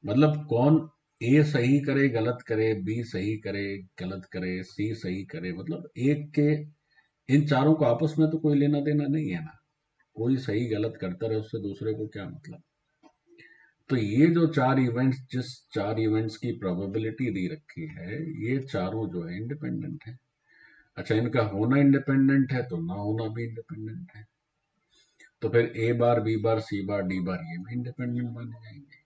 मतलब कौन ए सही करे गलत करे, बी सही करे गलत करे, सी सही करे, मतलब एक के, इन चारों को आपस में तो कोई लेना देना नहीं है ना। कोई सही गलत करता रहे, उससे दूसरे को क्या मतलब। तो ये जो 4 इवेंट्स, जिस 4 इवेंट्स की प्रोबेबिलिटी दी रखी है, ये चारों जो है इंडिपेंडेंट है। अच्छा, इनका होना इंडिपेंडेंट है तो ना होना भी इंडिपेंडेंट है। तो फिर ए बार, बी बार, सी बार, डी बार, ये भी इंडिपेंडेंट बन जाएंगे।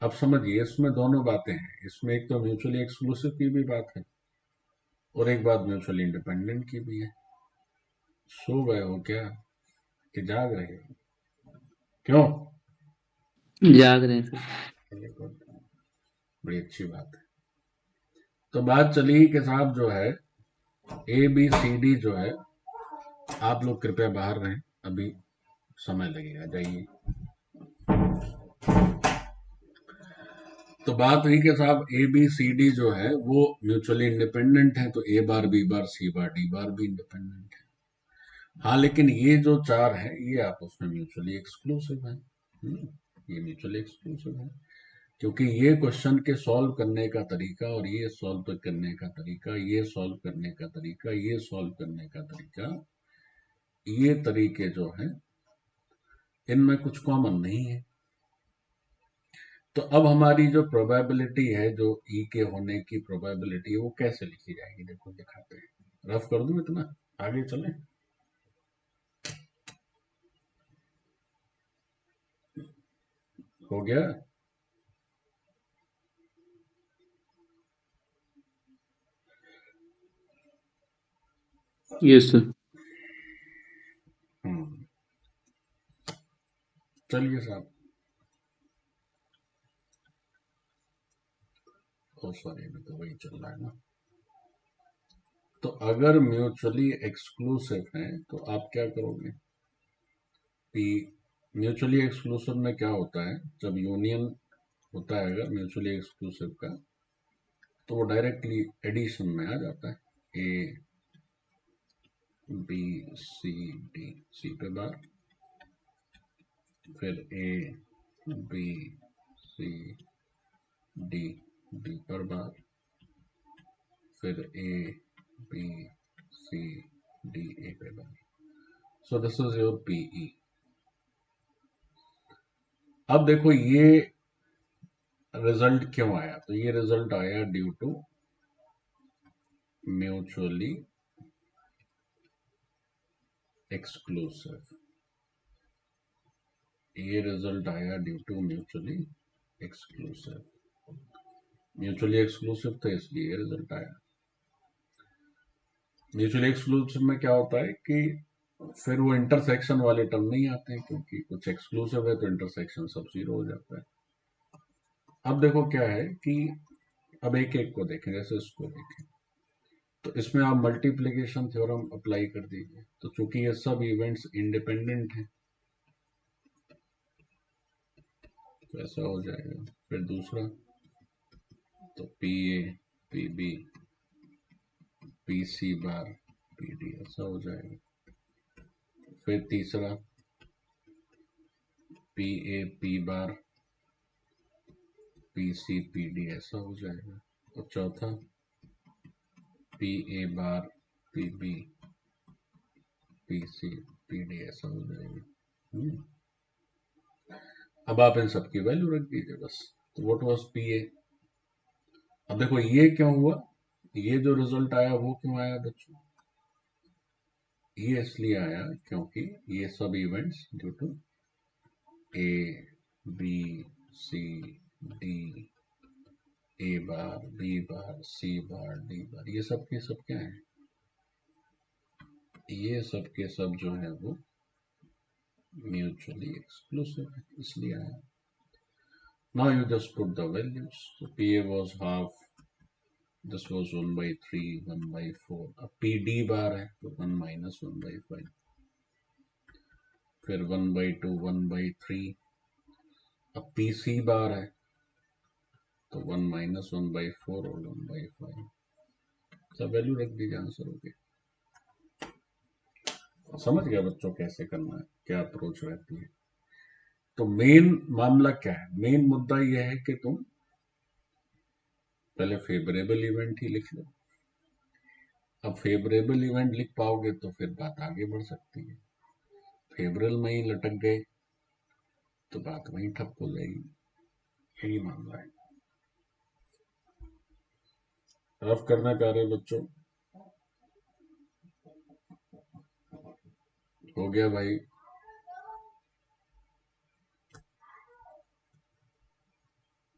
अब समझिए, इसमें दोनों बातें हैं। इसमें एक तो म्यूचुअली एक्सक्लूसिव की भी बात है, और एक बात म्यूचुअली इंडिपेंडेंट की भी है। सो गए हो क्या कि जाग रहे हो? क्यों जाग रहे हैं सर। चलिए, good। बड़ी अच्छी बात है। तो बात चली कि साहब जो है ABCD जो है, आप लोग कृपया बाहर रहें, अभी समय लगेगा, जाइए। तो बात हुई कि साहब ABCD जो है वो म्यूचुअली इंडिपेंडेंट है, तो A bar B bar C bar D बार भी इंडिपेंडेंट है। हाँ, लेकिन ये जो चार है ये आपस में म्यूचुअली एक्सक्लूसिव है। ये म्यूचुअली एक्सक्लूसिव है, क्योंकि ये क्वेश्चन के सॉल्व करने का तरीका और ये सॉल्व करने का तरीका, ये सॉल्व करने का तरीका, ये सॉल्व करने का तरीका, ये तरीके जो हैं इनमें कुछ कॉमन नहीं है। तो अब हमारी जो प्रोबेबिलिटी है, जो ई के होने की प्रोबेबिलिटी है, वो कैसे लिखी जाएगी? देखो दिखाते हैं। रफ कर दूं इतना, आगे चलें। हो गया? Yes sir. हम्म, चलिए साहब। ओ सॉरी, अभी तो वही चल रहा है ना। तो अगर म्यूचुअली एक्सक्लूसिव है तो आप क्या करोगे कि म्यूचुअली एक्सक्लूसिव में क्या होता है, जब यूनियन होता है अगर म्यूचुअली एक्सक्लूसिव का, तो वो डायरेक्टली एडिशन में आ जाता है। ABCD, सी पे बार, फिर ABCD, डी पर बार, फिर ABCD, ए पे bar. So this is your PE। अब देखो ये रिजल्ट क्यों आया, तो ये रिजल्ट आया ड्यू टू म्यूचुअली एक्सक्लूसिव। ये रिजल्ट आया due two mutually exclusive. Mutually exclusive था इसलिए ये रिजल्ट आया। म्यूचुअली एक्सक्लूसिव में क्या होता है कि फिर वो इंटरसेक्शन वाले टर्म नहीं आते हैं, क्योंकि कुछ एक्सक्लूसिव है तो इंटरसेक्शन सब जीरो हो जाता है। अब देखो क्या है कि अब एक एक को देखें, जैसे इसको देखें, तो इसमें आप मल्टीप्लिकेशन थ्योरम अप्लाई कर दीजिए। तो चूंकि ये सब इवेंट्स इंडिपेंडेंट हैं तो ऐसा हो जाएगा। फिर दूसरा, तो PA PB PC बार PD ऐसा हो जाएगा। फिर तीसरा, PA P बार PC PD ऐसा हो जाएगा। और चौथा, PA बार PB PC PD ऐसा हो जाएगा। अब आप इन सब की वैल्यू रख दीजिए बस। तो व्हाट वाज PA? अब देखो ये क्यों हुआ, ये जो रिजल्ट आया वो क्यों आया बच्चों? ये इसलिए आया क्योंकि ये सब events due to ABCD, A bar B bar C bar D bar, ये सब के सब क्या है? ये सब के सब जो है वो म्यूचुअली एक्सक्लूसिव है, इसलिए आया। Now you just put the values. So PA was half, this was 1/3, 1/4। अब PD बार है तो 1 minus 1/5, फिर 1/2, 1/3। अब PC बार है तो 1 minus 1/4 और 1/5। सब वैल्यू रख दीजिए, आंसर हो गया। समझ गया बच्चों कैसे करना है, क्या अप्रोच रहती है? तो मेन मामला क्या है? मेन मुद्दा यह है कि तुम पहले फेवरेबल इवेंट ही लिख लो। अब फेवरेबल इवेंट लिख पाओगे तो फिर बात आगे बढ़ सकती है। फेवरेबल में ही लटक गए तो बात वहीं ठप हो जाएगी। यही मामला है। रफ करना चाह रहे बच्चों? हो गया भाई?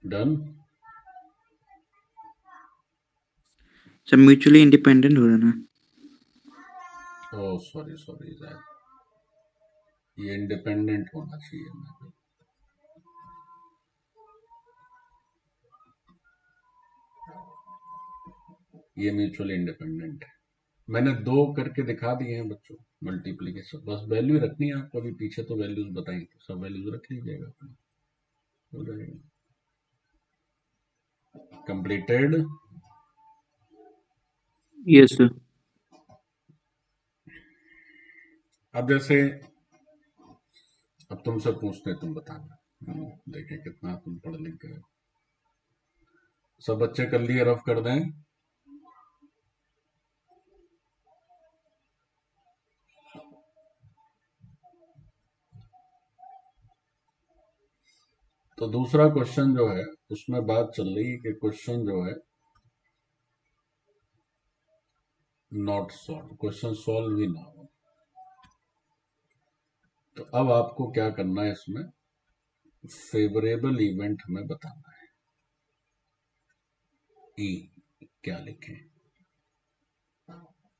डन? सर म्यूचुअली इंडिपेंडेंट हो रहा ना। ओह सॉरी सॉरी, ये इंडिपेंडेंट होना चाहिए। ये म्यूचुअली इंडिपेंडेंट है। मैंने 2 करके दिखा दिए हैं बच्चों, मल्टीप्लीकेशन। बस वैल्यू रखनी है आपको, अभी पीछे तो वैल्यूज बताई थी, सब वैल्यूज रख लीजिएगा अपनी, हो जाएगा। कंप्लीटेड। Yes sir. अब जैसे अब तुमसे पूछते, तुम बताना, देखें कितना तुम पढ़ लिख गए। सब बच्चे कर लिए, रफ कर दें। तो दूसरा क्वेश्चन जो है उसमें बात चल रही है कि क्वेश्चन जो है नॉट सॉल्व, क्वेश्चन सॉल्व ही ना हो। तो अब आपको क्या करना है, इसमें फेवरेबल इवेंट हमें बताना है। ई क्या लिखें?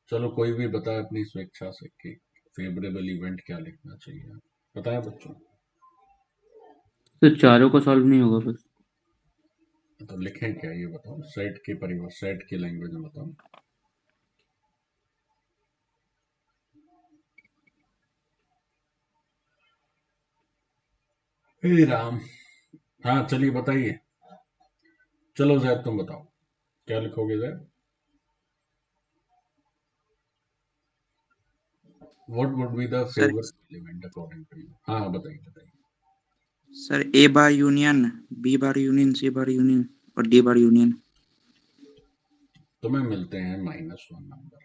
चलो कोई भी बताए अपनी स्वेच्छा से कि फेवरेबल इवेंट क्या लिखना चाहिए। बताएं बच्चों। सर चारों का सॉल्व नहीं होगा बस। तो लिखें क्या, ये बताओ। सेट की परिभाषा, सेट की लैंग्वेज में बताओ। हे राम। हाँ चलिए बताइए। चलो जैद तुम बताओ, क्या लिखोगे Zaid? What would be the sir favourable event according to you? हाँ हाँ बताइए बताइए। Sir A bar union, B bar union, C bar union और डी बार यूनियन। तुम्हें मिलते हैं -1 नंबर।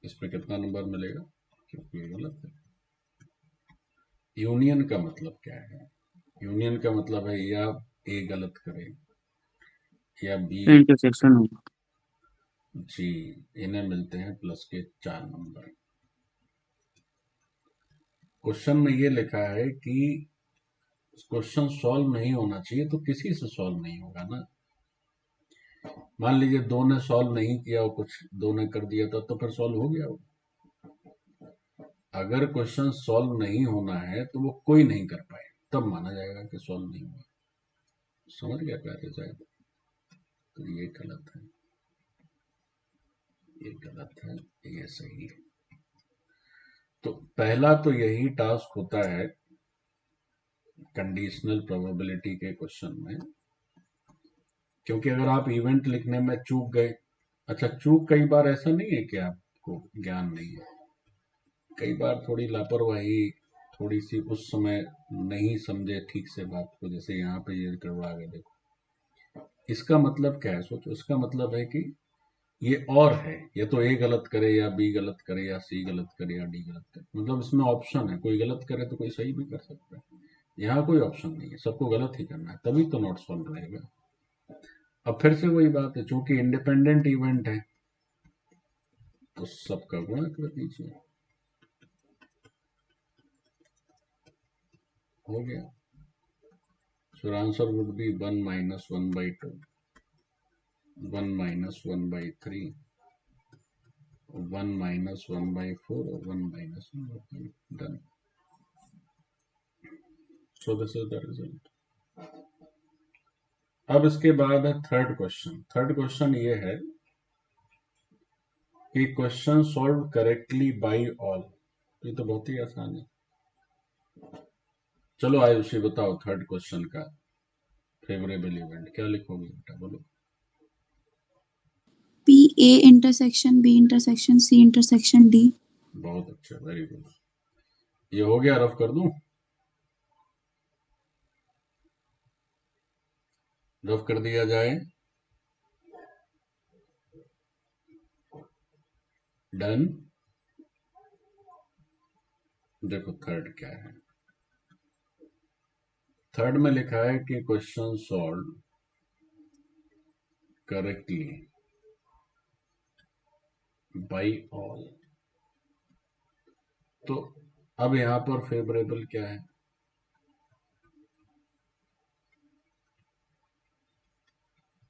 इसमें कितना नंबर मिलेगा, क्योंकि ये गलत है। यूनियन का मतलब क्या है? यूनियन का मतलब है या ए गलत करे या बी। सर इंटरसेक्शन होगा। जी। इन्हें मिलते हैं प्लस के 4 नंबर। क्वेश्चन में ये लिखा है कि क्वेश्चन सॉल्व नहीं होना चाहिए, तो किसी से सॉल्व नहीं होगा ना। मान लीजिए 2 ने सॉल्व नहीं किया और कुछ 2 ने कर दिया था, तो फिर सॉल्व हो गया वो। अगर क्वेश्चन सॉल्व नहीं होना है तो वो कोई नहीं कर पाए, तब माना जाएगा कि सॉल्व नहीं हुआ। समझ गया प्यारे साहब? तो ये गलत है, ये गलत है, ये सही है। तो पहला तो यही टास्क होता है कंडीशनल प्रोबेबिलिटी के क्वेश्चन में, क्योंकि अगर आप इवेंट लिखने में चूक गए। अच्छा, चूक कई बार ऐसा नहीं है कि आपको ज्ञान नहीं है, कई बार थोड़ी लापरवाही, थोड़ी सी उस समय नहीं समझे ठीक से बात को, जैसे यहाँ पे ये गड़बड़ा गया। देखो इसका मतलब क्या है, सोचो। इसका मतलब है कि ये और है, ये तो ए गलत करे या बी गलत करे या सी गलत करे या डी गलत करे, मतलब इसमें ऑप्शन है, कोई गलत करे तो कोई सही भी कर सकता है। यहाँ कोई ऑप्शन नहीं है, सबको गलत ही करना है, तभी तो नॉट सॉल्व रहेगा। अब फिर से वही बात है, चूंकि इंडिपेंडेंट इवेंट है तो सबका गुणा कर दीजिए, हो गया। So answer would be 1 minus 1 by 2, 1 minus 1 by 3, 1 minus 1 by 4 or 1 minus 1 by 5. Done. So this is the result. अब इसके बाद है थर्ड क्वेश्चन। थर्ड क्वेश्चन ये है कि question solve correctly by all. ये तो बहुत ही आसान है। चलो आयुषी बताओ, थर्ड क्वेश्चन का फेवरेबल इवेंट क्या लिखोगे बेटा, बोलो। P A intersection B intersection C intersection D. बहुत अच्छा, वेरी गुड। ये हो गया, रफ कर दूं? रफ कर दिया जाए। डन। देखो थर्ड क्या है। थर्ड में लिखा है कि question solve correctly by all. तो अब यहां पर फेवरेबल क्या है?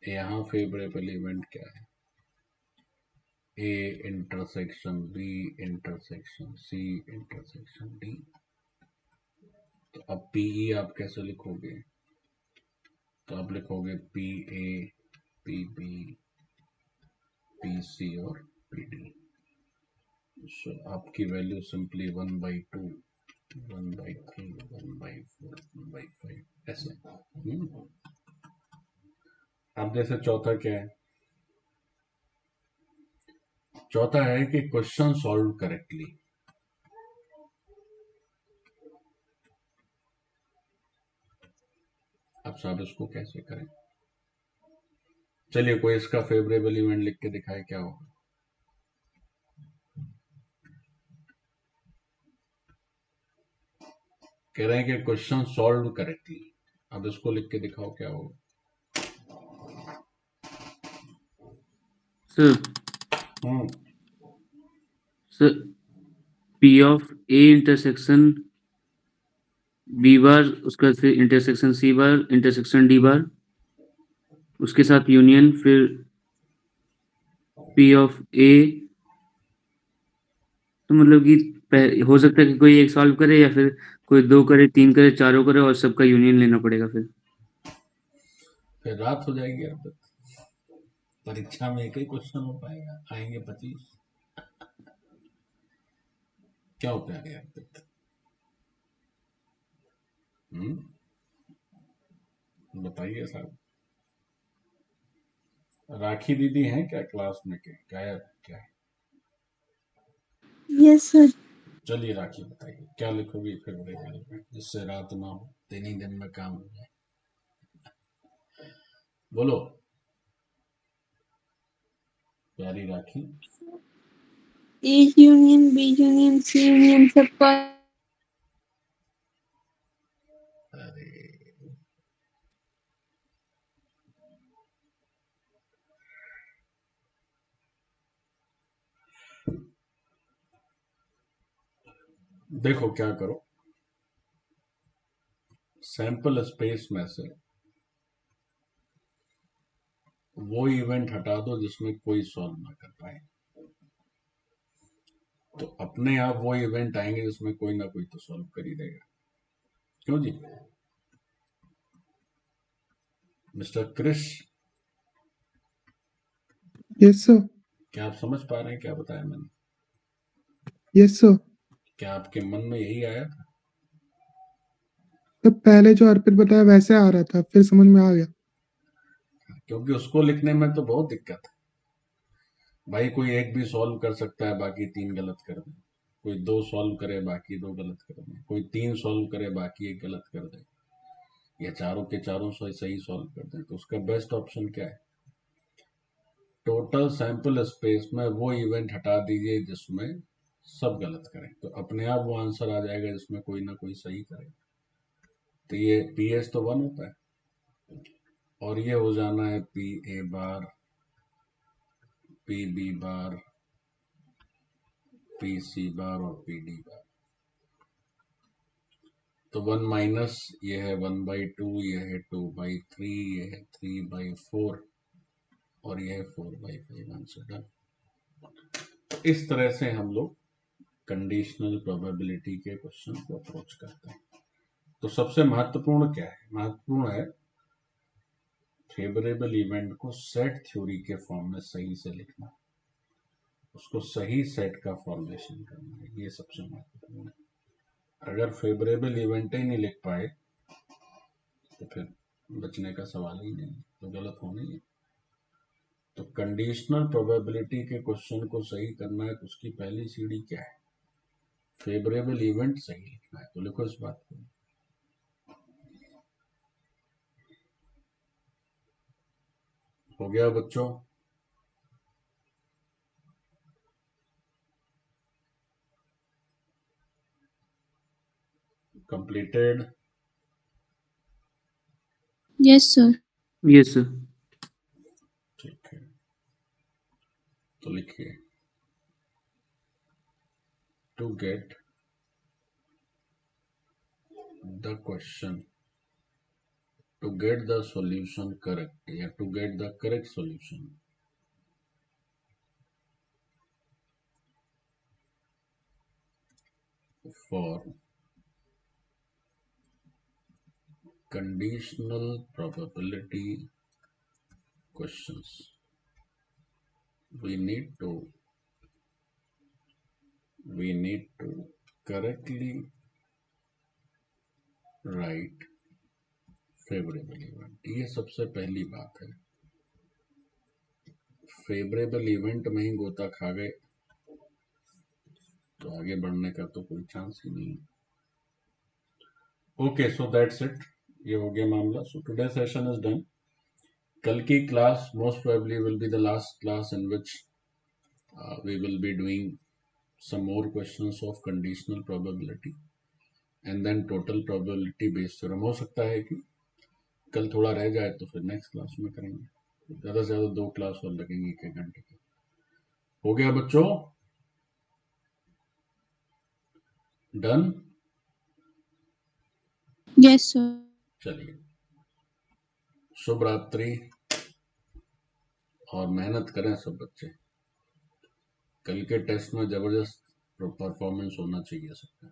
यहां फेवरेबल इवेंट क्या है? A intersection B intersection C intersection D. तो अब पीई आप कैसे लिखोगे? तो आप लिखोगे पी ए पीबी, पीसी और पीडी। सो आपकी वैल्यू सिंपली 1/2, 1/3, 1/4, 1/5 ऐसे। अब जैसे चौथा क्या है? चौथा है कि क्वेश्चन सॉल्व करेक्टली। अब साहब इसको कैसे करें? चलिए कोई इसका फेवरेबल इवेंट लिख के दिखाए, क्या होगा? कह रहे हैं कि क्वेश्चन सॉल्व करेक्टली। अब इसको लिख के दिखाओ, क्या होगा? Sir hmm sir P of A intersection B bar, उसका फिर intersection C bar, intersection D bar, उसके साथ यूनियन, फिर पी ऑफ ए। तो मतलब कि हो सकता है कि कोई एक सॉल्व करे या फिर कोई 2 करे, 3 करे, चारों करे और सबका यूनियन लेना पड़ेगा फिर रात हो जाएगी। अब परीक्षा में एक ही क्वेश्चन हो पाएगा, आएंगे 25। क्या हो प्यारे अर्पित? बताइए साहब। राखी दीदी हैं क्या क्लास में? के क्या है? क्या है? Yes sir. चलिए राखी बताइए, क्या लिखोगी फेवरेबल में, जिससे रात ना हो, 3 ही दिन में काम हो जाए। बोलो प्यारी Rakhi. A union B union C union सबका। अरे देखो क्या करो, सैंपल स्पेस में से वो इवेंट हटा दो जिसमें कोई सॉल्व ना कर पाए, तो अपने आप वो इवेंट आएंगे जिसमें कोई ना कोई तो सॉल्व कर ही देगा। क्यों जी? Mister Krish, yes sir. क्या आप समझ पा रहे हैं क्या बताया मैंने? Yes sir. क्या आपके मन में यही आया था? तो पहले जो अर्पित बताया वैसे आ रहा था, फिर समझ में आ गया। क्योंकि उसको लिखने में तो बहुत दिक्कत है भाई। कोई एक भी सॉल्व कर सकता है, बाकी 3 गलत कर दे। कोई 2 सॉल्व करे, बाकी 2 गलत कर दे। कोई 3 सॉल्व करे, बाकी 1 गलत कर दे। या चारों के चारों सही सॉल्व कर दे। तो उसका बेस्ट ऑप्शन क्या है? टोटल सैंपल स्पेस में वो इवेंट हटा दीजिए जिसमें सब गलत करें, तो अपने आप वो आंसर आ जाएगा जिसमें कोई ना कोई सही करे। तो ये पी एस तो 1 होता है, और ये हो जाना है P A bar, P B bar, P C bar और पी डी बार। तो 1 माइनस ये है 1/2, ये है 2/3, ये है 3/4 और ये है 4/5 आंसर डन। इस तरह से हम लोग कंडीशनल प्रोबेबिलिटी के क्वेश्चन को अप्रोच करते हैं। तो सबसे महत्वपूर्ण क्या है? महत्वपूर्ण है फेवरेबल इवेंट को सेट थ्योरी के फॉर्म में सही से लिखना, उसको सही सेट का फॉर्मेशन करना है, ये सबसे महत्वपूर्ण है। अगर फेवरेबल इवेंट ही नहीं लिख पाए तो फिर बचने का सवाल ही नहीं, तो गलत होना ही है। तो कंडीशनल प्रोबेबिलिटी के क्वेश्चन को सही करना है, तो उसकी पहली सीढ़ी क्या है? फेवरेबल इवेंट सही लिखना है। तो लिखो इस बात को। हो गया बच्चों? Completed? Yes sir. Yes sir. ठीक है, तो लिखिए to get the question, to get the solution correct, या to get the correct solution, for conditional probability questions. We need to correctly write favorable event. ये सबसे पहली बात है. फेवरेबल इवेंट में ही गोता खा गए तो आगे बढ़ने का तो कोई चांस ही नहीं. Okay, so that's it. ये हो गया मामला. So today session is done. कल की class most probably will be the last class in which we will be doing some more questions of conditional probability and then total probability based theorem. हो सकता है कि कल थोड़ा रह जाए तो फिर नेक्स्ट क्लास में करेंगे. ज़्यादा से ज़्यादा 2 क्लास और लगेंगी 1 घंटे की. हो गया बच्चों? डन? Yes, sir. चलिए, शुभ रात्रि और मेहनत करें सब बच्चे. कल के टेस्ट में जबरदस्त परफॉर्मेंस होना चाहिए सबका.